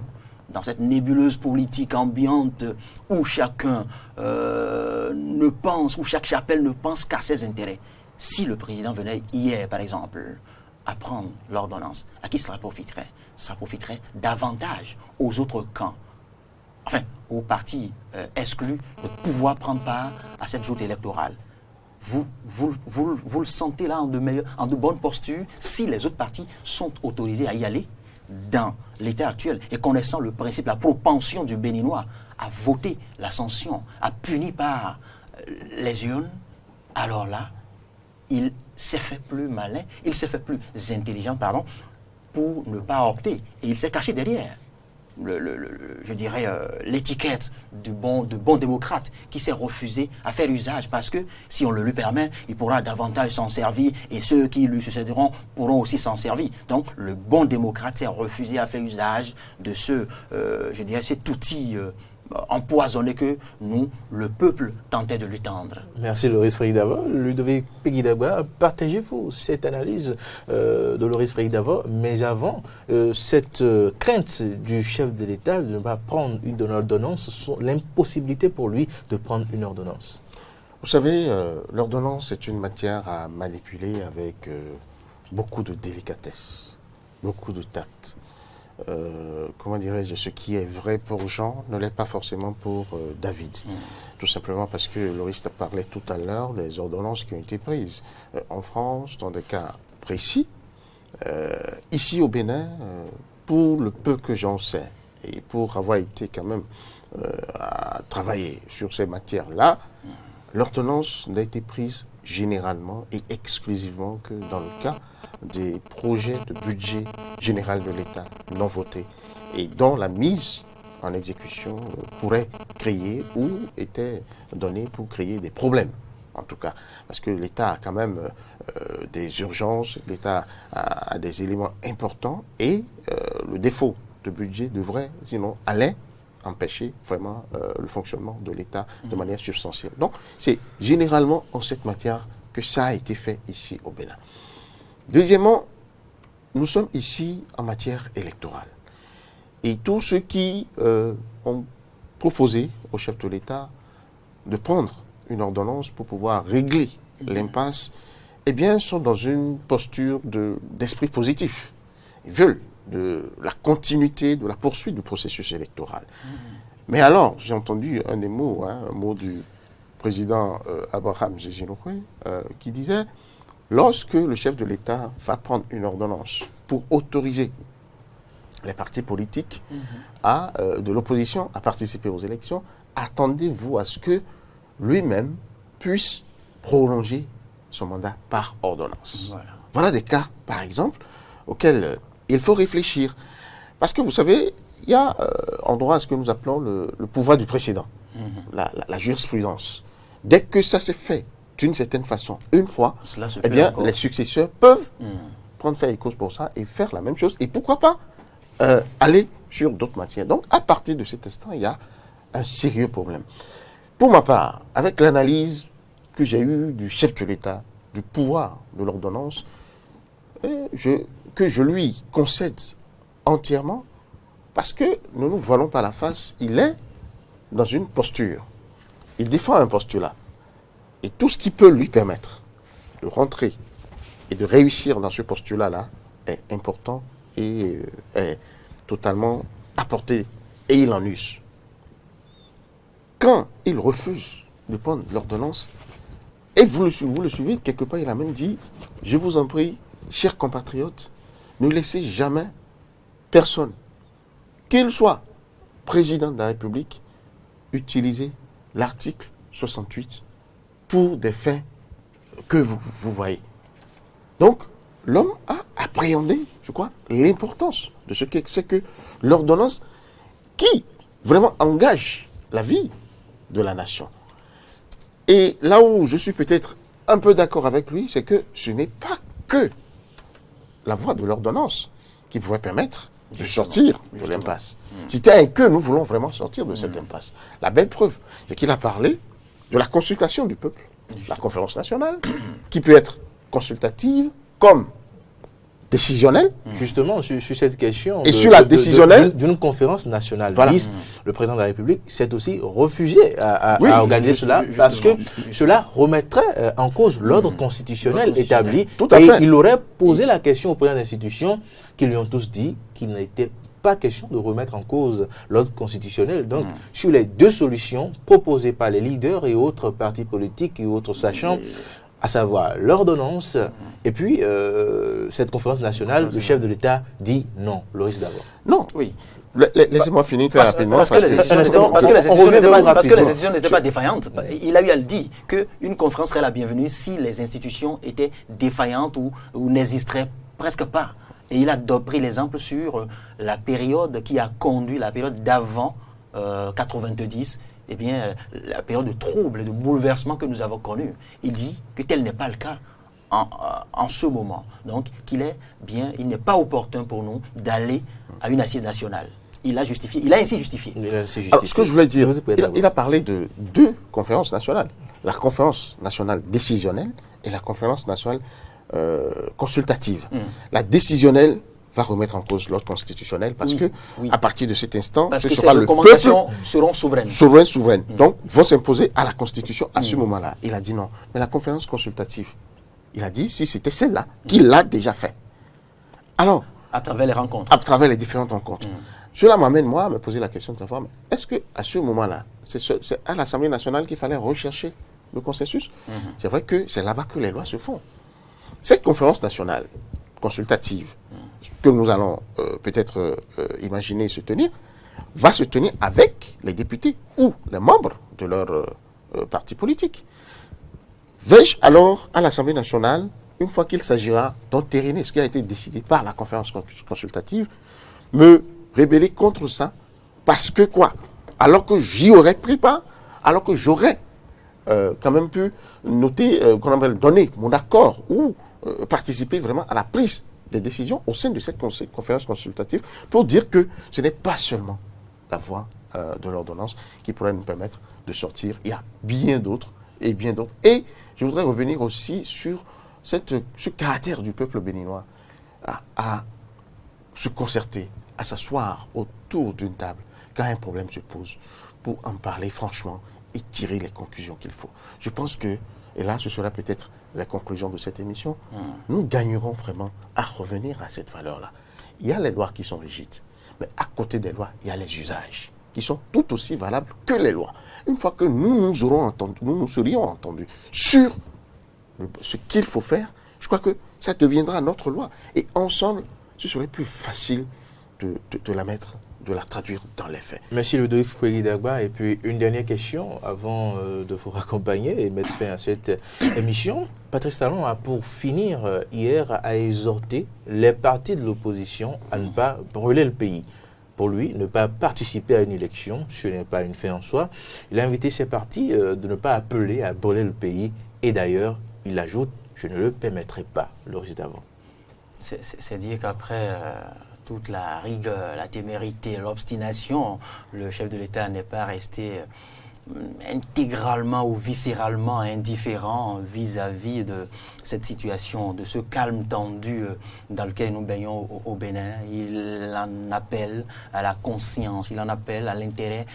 dans cette nébuleuse politique ambiante où chacun ne pense, où chaque chapelle ne pense qu'à ses intérêts. Si le président venait hier, par exemple, à prendre l'ordonnance, à qui cela profiterait? Ça profiterait davantage aux autres camps, enfin, aux partis exclus, de pouvoir prendre part à cette joute électorale. Vous le sentez là en de bonnes postures si les autres partis sont autorisés à y aller dans l'état actuel et connaissant le principe, la propension du Béninois à voter la sanction, à punir par les urnes, alors là, il s'est fait plus malin, il s'est fait plus intelligent, pour ne pas opter. Et il s'est caché derrière. je dirais, l'étiquette de bon démocrate qui s'est refusé à faire usage parce que si on le lui permet, il pourra davantage s'en servir et ceux qui lui succéderont pourront aussi s'en servir. Donc le bon démocrate s'est refusé à faire usage de je dirais, cet outil empoisonné que nous, le peuple, tentait de lui tendre. Merci Loris Freidava. Ludovic Peguidaba, partagez-vous cette analyse de Loris Freidava, mais avant, cette crainte du chef de l'État de ne pas prendre une ordonnance, l'impossibilité pour lui de prendre une ordonnance. Vous savez, l'ordonnance est une matière à manipuler avec beaucoup de délicatesse, beaucoup de tact. Comment dirais-je, ce qui est vrai pour Jean ne l'est pas forcément pour David. Tout simplement parce que Loris parlait tout à l'heure des ordonnances qui ont été prises en France, dans des cas précis. Ici au Bénin, pour le peu que j'en sais, et pour avoir été quand même à travailler sur ces matières-là, l'ordonnance n'a été prise généralement et exclusivement que dans le cas des projets de budget général de l'État non votés et dont la mise en exécution pourrait créer ou était donnée pour créer des problèmes, en tout cas. Parce que l'État a quand même des urgences, l'État a des éléments importants et le défaut de budget devrait, sinon, allait empêcher vraiment le fonctionnement de l'État de manière substantielle. Donc, c'est généralement en cette matière que ça a été fait ici au Bénin. Deuxièmement, nous sommes ici en matière électorale. Et tous ceux qui ont proposé au chef de l'État de prendre une ordonnance pour pouvoir régler l'impasse, eh bien, sont dans une posture d'esprit positif. Ils veulent de la continuité, de la poursuite du processus électoral. Mais alors, j'ai entendu un des mots, un mot du président Abraham Jézinokwe, qui disait: lorsque le chef de l'État va prendre une ordonnance pour autoriser les partis politiques de l'opposition à participer aux élections, attendez-vous à ce que lui-même puisse prolonger son mandat par ordonnance. Voilà des cas, par exemple, auxquels il faut réfléchir. Parce que vous savez, il y a en droit ce que nous appelons le pouvoir du précédent, la jurisprudence. Dès que ça s'est fait d'une certaine façon, une fois, eh bien, les successeurs peuvent prendre fait et cause pour ça et faire la même chose. Et pourquoi pas aller sur d'autres matières. Donc, à partir de cet instant, il y a un sérieux problème. Pour ma part, avec l'analyse que j'ai eue du chef de l'État, du pouvoir de l'ordonnance, que je lui concède entièrement, parce que ne nous voilons pas la face, il est dans une posture. Il défend un postulat. Et tout ce qui peut lui permettre de rentrer et de réussir dans ce postulat-là est important et est totalement apporté. Et il en use. Quand il refuse de prendre l'ordonnance, et vous le suivez, quelque part, il a même dit: je vous en prie, chers compatriotes, ne laissez jamais personne, qu'il soit président de la République, utiliser l'article 68 pour des fins que vous voyez. Donc, l'homme a appréhendé, je crois, l'importance de ce que c'est que l'ordonnance qui vraiment engage la vie de la nation. Et là où je suis peut-être un peu d'accord avec lui, c'est que ce n'est pas que la voie de l'ordonnance qui pouvait permettre de sortir de l'impasse. C'était un que nous voulons vraiment sortir de cette impasse. La belle preuve, c'est qu'il a parlé de la consultation du peuple, la conférence nationale, qui peut être consultative comme décisionnelle. Justement, sur cette question et sur la décisionnelle d'une conférence nationale, voilà. Le président de la République s'est aussi refusé à organiser cela parce que cela remettrait en cause l'ordre constitutionnel établi. Tout à fait. Il aurait posé la question aux présidents d'institutions qui lui ont tous dit qu'il n'était pas question de remettre en cause l'ordre constitutionnel. Donc, sur les deux solutions proposées par les leaders et autres partis politiques et autres sachants, à savoir l'ordonnance et puis cette conférence nationale, le chef de l'État dit non. Loris d'abord. Non. Oui. Laissez-moi finir très rapidement. Parce que les institutions n'étaient pas défaillantes. Il a eu à le dire qu'une conférence serait la bienvenue si les institutions étaient défaillantes ou n'existeraient presque pas. Et il a pris l'exemple sur la période qui a conduit, la période d'avant 90, eh bien, la période de trouble, de bouleversement que nous avons connue. Il dit que tel n'est pas le cas en ce moment. Donc, il n'est pas opportun pour nous d'aller à une assise nationale. Il a ainsi justifié. Alors, ce que je voulais dire, il a parlé de 2 conférences nationales. La conférence nationale décisionnelle et la conférence nationale consultative. La décisionnelle va remettre en cause l'ordre constitutionnel parce que à partir de cet instant, parce ce que sera ces le peuple recommandations seront souveraines. Souveraines. Donc, vont s'imposer à la Constitution à ce moment-là. Il a dit non. Mais la conférence consultative, il a dit si c'était celle-là qu'il l'a déjà fait. Alors, à travers les rencontres. À travers les différentes rencontres. Cela m'amène, moi, à me poser la question de savoir, est-ce qu'à ce moment-là, c'est à l'Assemblée nationale qu'il fallait rechercher le consensus? C'est vrai que c'est là-bas que les lois se font. Cette conférence nationale consultative, que nous allons peut-être imaginer se tenir, va se tenir avec les députés ou les membres de leur parti politique. Vais-je alors, à l'Assemblée nationale, une fois qu'il s'agira d'entériner ce qui a été décidé par la conférence consultative, me rebeller contre ça, parce que quoi? Alors que j'y aurais pris part, alors que j'aurais quand même pu noter, donner mon accord ou participer vraiment à la prise des décisions au sein de cette conférence consultative pour dire que ce n'est pas seulement la voie de l'ordonnance qui pourrait nous permettre de sortir. Il y a bien d'autres et bien d'autres. Et je voudrais revenir aussi sur ce caractère du peuple béninois à se concerter, à s'asseoir autour d'une table quand un problème se pose pour en parler franchement et tirer les conclusions qu'il faut. Je pense que, et là ce sera peut-être la conclusion de cette émission, nous gagnerons vraiment à revenir à cette valeur-là. Il y a les lois qui sont rigides, mais à côté des lois, il y a les usages qui sont tout aussi valables que les lois. Une fois que nous nous serions entendus sur ce qu'il faut faire, je crois que ça deviendra notre loi. Et ensemble, ce serait plus facile de la mettre, de la traduire dans les faits. Merci Ludovic Pouegui-Dagba. Et puis une dernière question avant de vous raccompagner et mettre fin à cette émission. Patrice Talon a pour finir hier à exhorter les partis de l'opposition à ne pas brûler le pays. Pour lui, ne pas participer à une élection, ce n'est pas une fin en soi. Il a invité ses partis de ne pas appeler à brûler le pays. Et d'ailleurs, il ajoute, je ne le permettrai pas. Le résultat avant. C'est dire qu'après toute la rigueur, la témérité, l'obstination, le chef de l'État n'est pas resté intégralement ou viscéralement indifférent vis-à-vis de cette situation, de ce calme tendu dans lequel nous baignons au Bénin. Il en appelle à la conscience, il en appelle à l'intérêt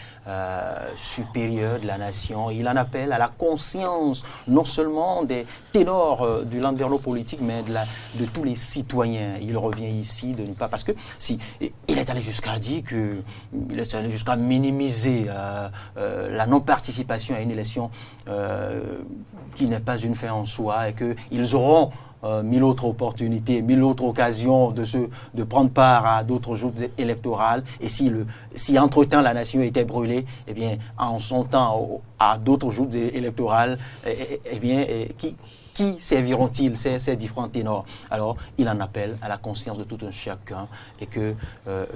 supérieur de la nation, il en appelle à la conscience non seulement des ténors du landerneau politique, mais de tous les citoyens. Il revient ici de ne pas... Parce que si il est allé jusqu'à dire que... Il est allé jusqu'à minimiser la non-participation à une élection qui n'est pas une fin en soi et qu'ils auront mille autres opportunités, mille autres occasions de prendre part à d'autres joutes électorales. Et si entre-temps la nation était brûlée, eh bien, en son temps à d'autres joutes électorales, eh bien, qui serviront-ils ces différents ténors? Alors, il en appelle à la conscience de tout un chacun et que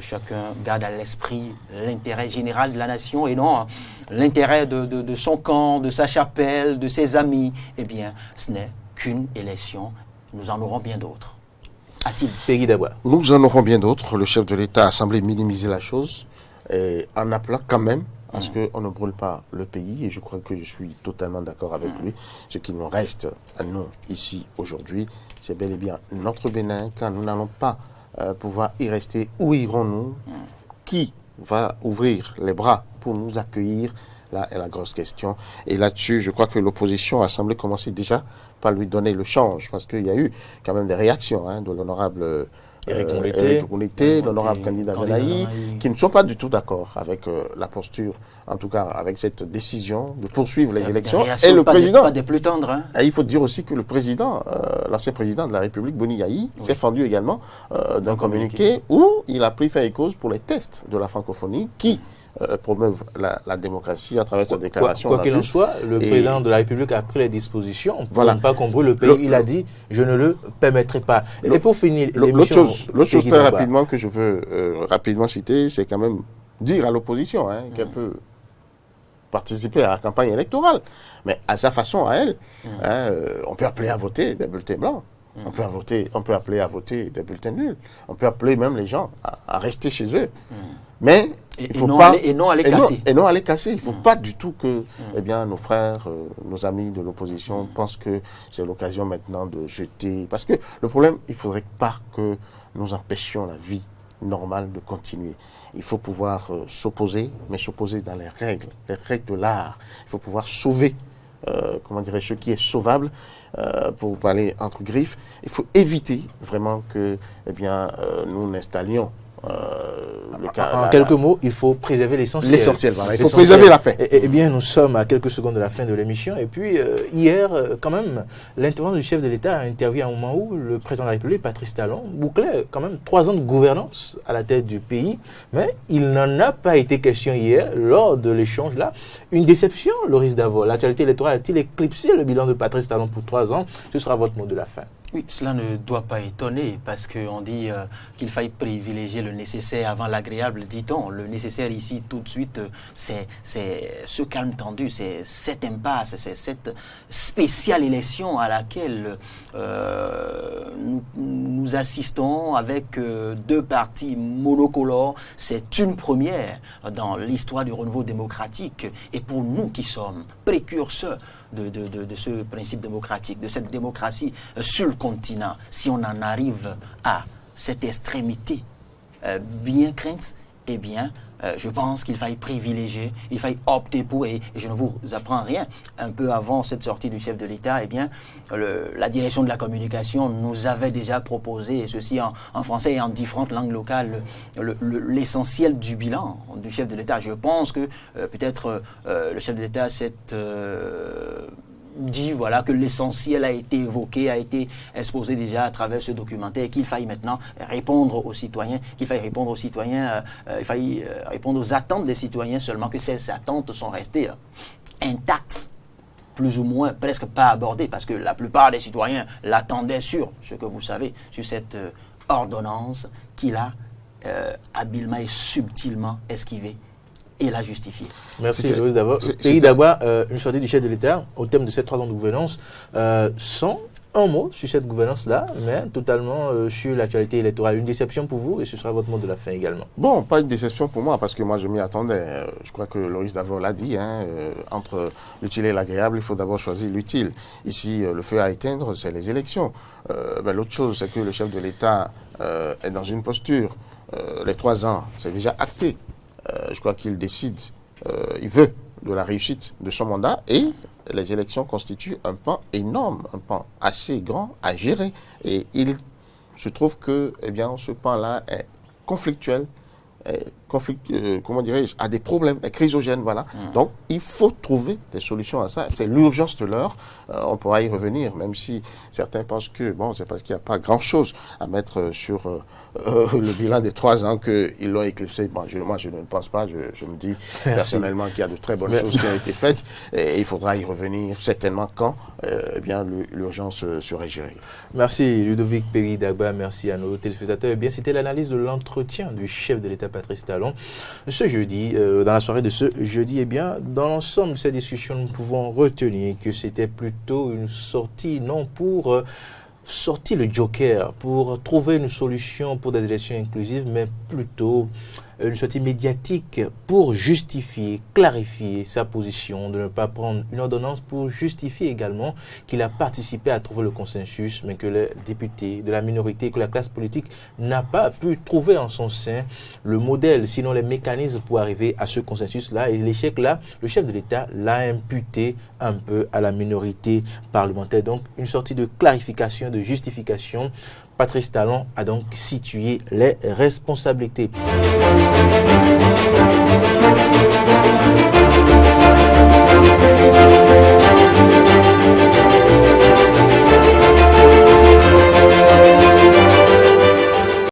chacun garde à l'esprit l'intérêt général de la nation et non l'intérêt de son camp, de sa chapelle, de ses amis. Eh bien, ce n'est qu'une élection. Nous en aurons bien d'autres. A-t-il dit? Nous en aurons bien d'autres. Le chef de l'État a semblé minimiser la chose en appelant quand même à ce qu'on ne brûle pas le pays. Et je crois que je suis totalement d'accord avec lui. Ce qui nous reste à nous ici aujourd'hui, c'est bel et bien notre Bénin. Quand nous n'allons pas pouvoir y rester, où irons-nous? Qui va ouvrir les bras pour nous accueillir? Là est la grosse question. Et là-dessus, je crois que l'opposition a semblé commencer déjà par lui donner le change, parce qu'il y a eu quand même des réactions de l'honorable Éric Moulité, l'honorable candidat Zelaï, qui ne sont pas du tout d'accord avec la posture en tout cas avec cette décision de poursuivre les élections. Et le président, pas des plus tendres. Hein. Et il faut dire aussi que le président, l'ancien président de la République, Boni Yayi, s'est fendu également d'un communiqué où il a pris fait et cause pour les tests de la francophonie qui promeuvent la démocratie à travers cette déclaration. Quoi qu'il en soit, le président de la République a pris les dispositions pour ne pas combrer le pays. Il a dit « je ne le permettrai pas ». Et pour finir l'émission... L'autre chose très rapidement que je veux rapidement citer, c'est quand même dire à l'opposition qu'elle peut participer à la campagne électorale, mais à sa façon, à elle. On peut appeler à voter des bulletins blancs. On peut appeler à voter des bulletins nuls. On peut appeler même les gens à rester chez eux. Mais il faut pas non aller casser. Et non aller casser. Il ne faut pas du tout que nos frères, nos amis de l'opposition pensent que c'est l'occasion maintenant de jeter. Parce que le problème, il ne faudrait pas que nous empêchions la vie normale de continuer. Il faut pouvoir s'opposer, mais s'opposer dans les règles de l'art. Il faut pouvoir sauver, ce qui est sauvable, pour parler entre griffes. Il faut éviter vraiment que nous n'installions en quelques mots, il faut préserver l'essentiel. L'essentiel, voilà. Il faut préserver la paix. Eh bien, nous sommes à quelques secondes de la fin de l'émission. Et puis, hier, quand même, l'intervention du chef de l'État a intervenu à un moment où le président de la République, Patrice Talon, bouclait quand même 3 ans de gouvernance à la tête du pays. Mais il n'en a pas été question hier, lors de l'échange là. Une déception, Loris Davor. L'actualité électorale a-t-il éclipsé le bilan de Patrice Talon pour 3 ans? Ce sera votre mot de la fin. Oui, cela ne doit pas étonner parce qu'on dit qu'il faille privilégier le nécessaire avant l'agréable, dit-on. Le nécessaire ici, tout de suite, c'est ce calme tendu, c'est cette impasse, c'est cette spéciale élection à laquelle nous assistons avec 2 partis monocolores. C'est une première dans l'histoire du renouveau démocratique. Et pour nous qui sommes précurseurs de ce principe démocratique, de cette démocratie sur le continent, si on en arrive à cette extrémité bien crainte, eh bien, je pense qu'il faille privilégier, il faille opter pour, et je ne vous apprends rien, un peu avant cette sortie du chef de l'État, eh bien, la direction de la communication nous avait déjà proposé, et ceci en français et en différentes langues locales, l'essentiel du bilan du chef de l'État. Je pense que peut-être le chef de l'État s'est dit voilà que l'essentiel a été évoqué, a été exposé déjà à travers ce documentaire, qu'il faille maintenant répondre aux citoyens, il faille répondre aux attentes des citoyens, seulement que ces attentes sont restées intactes, plus ou moins presque pas abordées, parce que la plupart des citoyens l'attendaient sur ce que vous savez, sur cette ordonnance qu'il a habilement et subtilement esquivée et la justifier. Merci Loris Davor. Pays d'abord, une sortie du chef de l'État au thème de ces 3 ans de gouvernance, sans un mot sur cette gouvernance-là, mais totalement sur l'actualité électorale. Une déception pour vous, et ce sera votre mot de la fin également. Bon, pas une déception pour moi, parce que moi je m'y attendais. Je crois que Loris Davor l'a dit, entre l'utile et l'agréable, il faut d'abord choisir l'utile. Ici, le feu à éteindre, c'est les élections. L'autre chose, c'est que le chef de l'État est dans une posture. Les 3 ans, c'est déjà acté. Je crois qu'il décide, il veut de la réussite de son mandat, et les élections constituent un pan énorme, un pan assez grand à gérer. Et il se trouve que ce pan-là est conflictuel, a des problèmes, est chrysogène, voilà. Donc, il faut trouver des solutions à ça. C'est l'urgence de l'heure. On pourra y revenir, même si certains pensent que, c'est parce qu'il n'y a pas grand-chose à mettre sur le bilan des 3 ans qu'ils l'ont éclipsé. Moi, je ne pense pas. Je me dis personnellement qu'il y a de très bonnes choses qui ont été faites, et il faudra y revenir certainement quand l'urgence serait gérée. Merci Ludovic Péri-Dagba, merci à nos téléspectateurs. Bien, c'était l'analyse de l'entretien du chef de l'État Patrice Talon ce jeudi, dans la soirée de ce jeudi. Dans l'ensemble de cette discussion, nous pouvons retenir que c'était plutôt une sortie, non pour sortir le joker, pour trouver une solution pour des élections inclusives, mais plutôt une sortie médiatique pour justifier, clarifier sa position, de ne pas prendre une ordonnance, pour justifier également qu'il a participé à trouver le consensus, mais que les députés de la minorité, que la classe politique n'a pas pu trouver en son sein le modèle, sinon les mécanismes pour arriver à ce consensus-là. Et l'échec-là, le chef de l'État l'a imputé un peu à la minorité parlementaire. Donc une sortie de clarification, de justification Patrice Talon a donc situé les responsabilités.